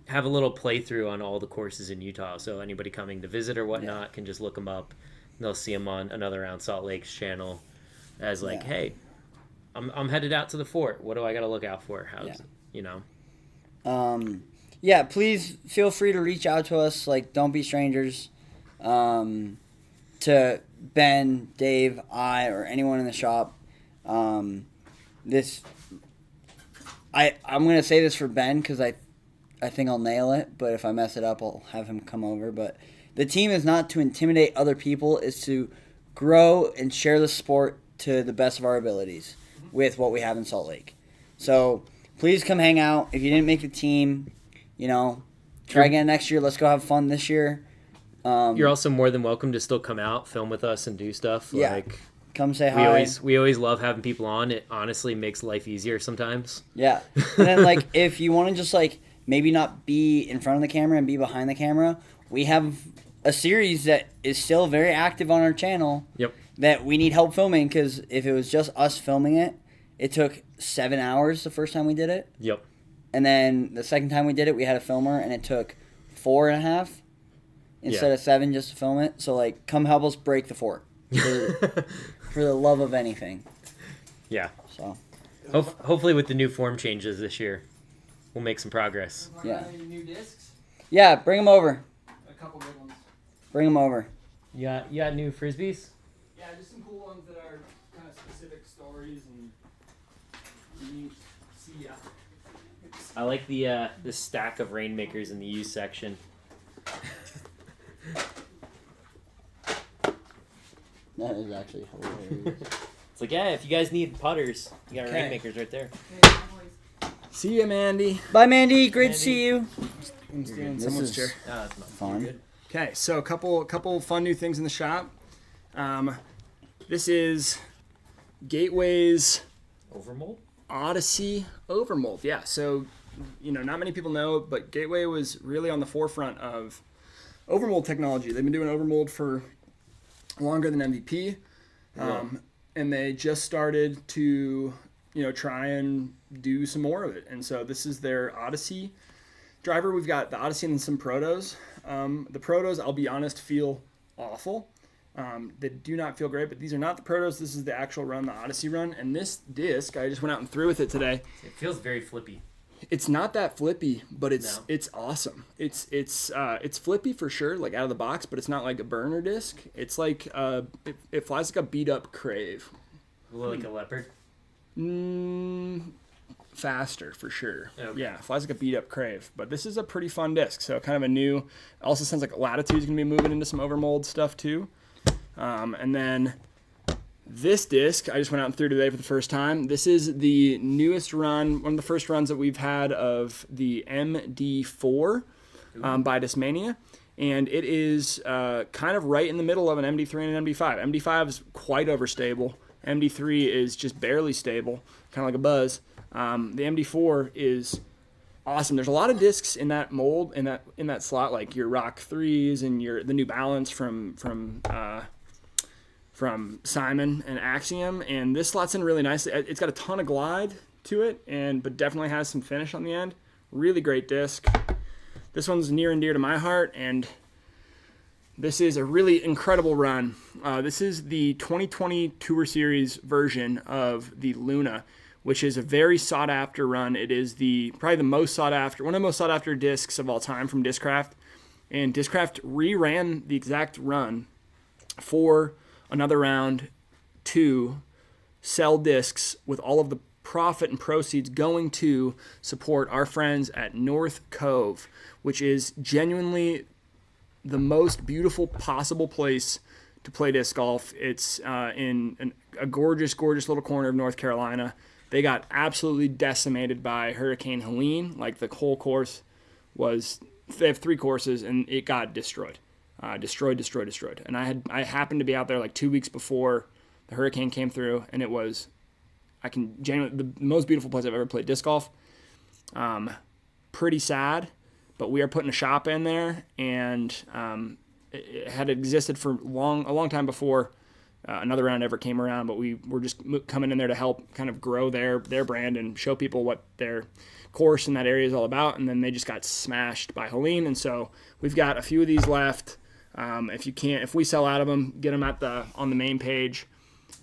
have a little playthrough on all the courses in Utah. So anybody coming to visit or whatnot can just look them up. And they'll see them on Another Round Salt Lake's channel as like, hey, I'm headed out to the fort. What do I got to look out for? How's Yeah, please feel free to reach out to us. Like, don't be strangers. To Ben, Dave, I, or anyone in the shop. I'm gonna say this for Ben because I think I'll nail it. But if I mess it up, I'll have him come over. But the team is not to intimidate other people; is to grow and share the sport to the best of our abilities with what we have in Salt Lake. So please come hang out. If you didn't make the team, try again next year. Let's go have fun this year. You're also more than welcome to still come out, film with us, and do stuff. Yeah. Like, come say hi. We always love having people on. It honestly makes life easier sometimes. Yeah. And then, if you want to just, maybe not be in front of the camera and be behind the camera, we have a series that is still very active on our channel. Yep. That we need help filming, because if it was just us filming it, it took 7 hours the first time we did it. Yep. And then the second time we did it, we had a filmer, and it took 4.5 instead of 7 just to film it. So, come help us break the fort. For the love of anything. Yeah. So. Hopefully with the new form changes this year, we'll make some progress. Yeah. Any new discs? Yeah, bring them over. A couple good ones. Bring them over. You got new Frisbees? Yeah, just some cool ones that are kind of specific stories and unique. See ya. I like the stack of Rainmakers in the used section. That is actually hilarious. It's like, yeah, if you guys need putters, you got Rainmakers right there. See ya, Mandy. Bye, Mandy. Great to see you. I'm stealing This someone's is chair. Oh, that's fun. Okay, so a couple fun new things in the shop. This is Gateway's Overmold? Odyssey Overmold. Yeah, so not many people know, but Gateway was really on the forefront of overmold technology. They've been doing overmold for longer than MVP, and they just started to try and do some more of it. And so this is their Odyssey driver. We've got the Odyssey and some Protos. The Protos, I'll be honest, feel awful. They do not feel great, but these are not the Protos. This is the actual run, the Odyssey run. And this disc, I just went out and threw with it today. It feels very flippy. It's not that flippy, but it's No. it's awesome. It's flippy for sure, like out of the box, but it's not like a burner disc. It's like it flies like a beat up Crave. Like a leopard. Faster for sure. Okay. Yeah, flies like a beat up Crave. But this is a pretty fun disc, so kind of a new. Also sounds like Latitude's gonna be moving into some overmold stuff too. And then this disc, I just went out and threw today for the first time. This is the newest run, one of the first runs that we've had of the MD4 by Discmania. And it is kind of right in the middle of an MD3 and an MD5. MD5 is quite overstable. MD3 is just barely stable, kind of like a buzz. The MD4 is awesome. There's a lot of discs in that mold, in that slot, like your Rock 3s and the New Balance from Simon and Axiom, and this slots in really nicely. It's got a ton of glide to it, but definitely has some finish on the end. Really great disc. This one's near and dear to my heart, and This is a really incredible run. This is the 2020 Tour Series version of the Luna, which is a very sought after run. It is probably the most sought after, one of the most sought after discs of all time from Discraft. And Discraft re-ran the exact run for another round to sell discs with all of the profit and proceeds going to support our friends at North Cove, which is genuinely the most beautiful possible place to play disc golf. It's in a gorgeous, gorgeous little corner of North Carolina. They got absolutely decimated by Hurricane Helene. Like the whole course they have 3 courses and it got destroyed. Destroyed. And I happened to be out there like 2 weeks before the hurricane came through, and it was, the most beautiful place I've ever played disc golf. Pretty sad, but we are putting a shop in there, and it had existed for a long time before another round ever came around, but we were just coming in there to help kind of grow their brand and show people what their course in that area is all about. And then they just got smashed by Helene, and so we've got a few of these left. If we sell out of them, get them on the main page.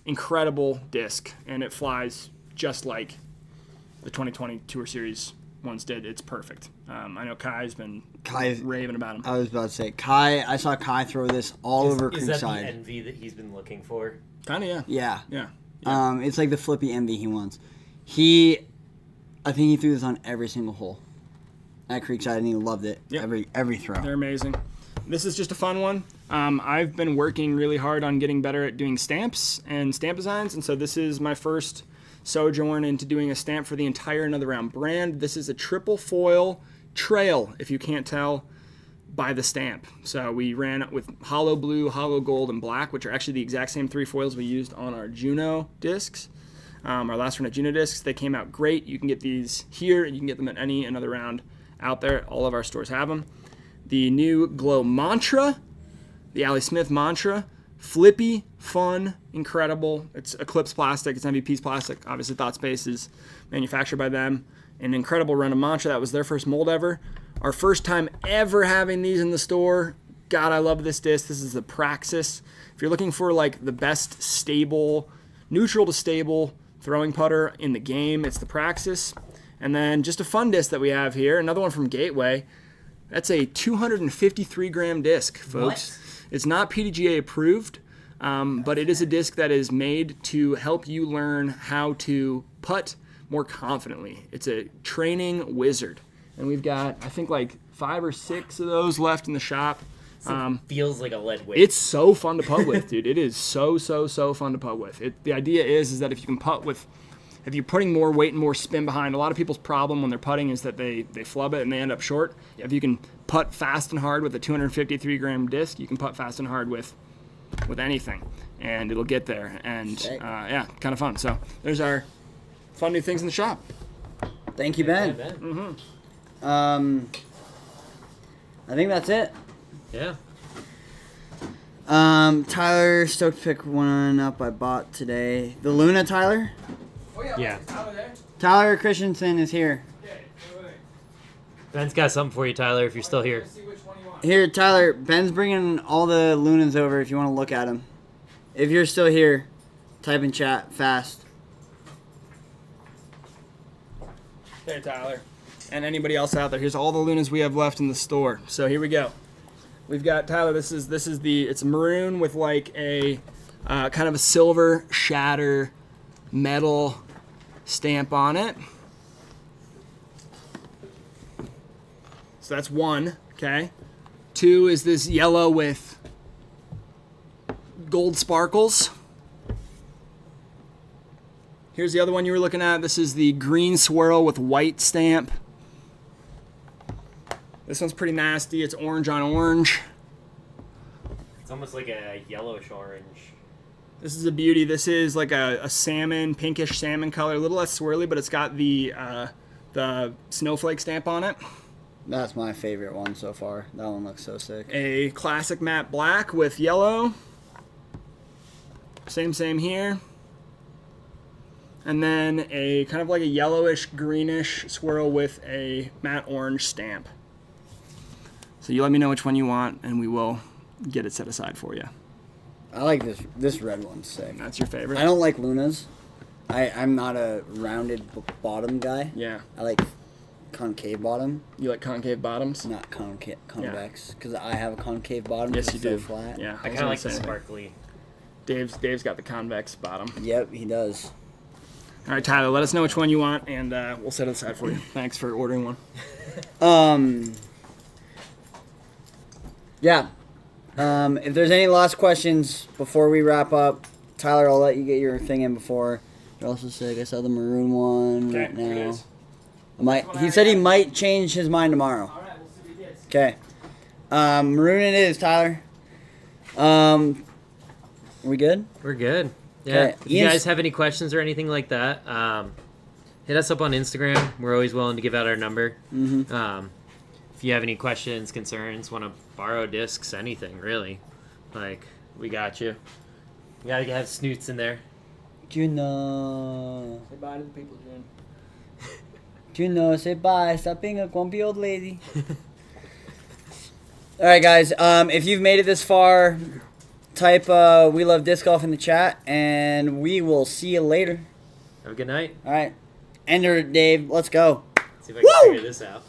Incredible disc, and it flies just like the 2020 Tour Series ones did. It's perfect. I know Kai's been raving about him. I was about to say, I saw Kai throw this all over Creekside. Is that the envy that he's been looking for? Kind of, yeah. Yeah. Yeah. It's like the flippy envy he wants. I think he threw this on every single hole at Creekside, and he loved it. Yep. Every throw. They're amazing. This is just a fun one. I've been working really hard on getting better at doing stamps and stamp designs, and so this is my first sojourn into doing a stamp for the entire Another Round brand. This is a triple foil trail, if you can't tell by the stamp. So we ran it with hollow blue, hollow gold, and black, which are actually the exact same 3 foils we used on our Juno discs. Our last run at Juno discs. They came out great. You can get these here, and you can get them at any Another Round out there. All of our stores have them. The new Glow Mantra, the Ali Smith Mantra, flippy, fun, incredible. It's Eclipse plastic. It's MVP's plastic. Obviously, ThoughtSpace is manufactured by them. An incredible run of Mantra. That was their first mold ever. Our first time ever having these in the store. God, I love this disc. This is the Praxis. If you're looking for like the best stable, neutral to stable throwing putter in the game, it's the Praxis. And then just a fun disc that we have here. Another one from Gateway. That's a 253 gram disc, folks. What? It's not PDGA approved, but it is a disc that is made to help you learn how to putt more confidently. It's a training wizard. And we've got, I think, like 5 or 6 of those left in the shop. It feels like a lead weight. It's so fun to putt with, dude. It is so fun to putt with. The idea is that if you can putt with, if you're putting more weight and more spin behind, a lot of people's problem when they're putting is that they flub it and they end up short. Yep. If you can putt fast and hard with a 253 gram disc, you can putt fast and hard with anything, and it'll get there. And yeah, kind of fun. So there's our fun new things in the shop. Thank you, Ben. Yeah, Ben. I think that's it. Yeah. Tyler, stoked to pick one up I bought today. The Luna, Tyler? Oh, yeah. Yeah. Tyler Christensen is here. Ben's got something for you, Tyler, if you're still here. Here, Tyler, Ben's bringing all the Lunas over if you want to look at them. If you're still here, type in chat fast. There, Tyler. And anybody else out there, here's all the Lunas we have left in the store. So here we go. We've got, Tyler, it's maroon with like a kind of a silver shatter metal stamp on it. So that's 1, okay? 2 is this yellow with gold sparkles. Here's the other one you were looking at. This is the green swirl with white stamp. This one's pretty nasty. It's orange on orange. It's almost like a yellowish orange. This is a beauty. This is like a salmon, pinkish salmon color. A little less swirly, but it's got the snowflake stamp on it. That's my favorite one so far. That one looks so sick. A classic matte black with yellow. Same here. And then a kind of like a yellowish, greenish swirl with a matte orange stamp. So you let me know which one you want, and we will get it set aside for you. I like this. This red one's sick. That's your favorite? I don't like Lunas. I'm not a rounded bottom guy. Yeah. I like concave bottom, You like concave bottoms? not convex, because I have a concave bottom. Yes, 'cause you it's do. so flat. Yeah. I kind of like the sparkly. Dave's got the convex bottom. Yep, he does. All right, Tyler, let us know which one you want, and we'll set it aside for you. Thanks for ordering one. Yeah. If there's any last questions before we wrap up, Tyler, I'll let you get your thing in before. You're also sick. I saw the maroon one right here it now. is. He said he might change his mind tomorrow. All right, we'll see what he gets. Okay. Maroon it is, Tyler. We good? We're good. Yeah. Okay. If you guys have any questions or anything like that, hit us up on Instagram. We're always willing to give out our number. Mm-hmm. If you have any questions, concerns, want to borrow discs, anything really, like we got you. You gotta have snoots in there. Juno. Say bye to the people, June. Juno, say bye. Stop being a grumpy old lady. All right, guys. If you've made it this far, type "We Love Disc Golf" in the chat, and we will see you later. Have a good night. All right. Ender, Dave. Let's go. See if I can Woo! figure this out.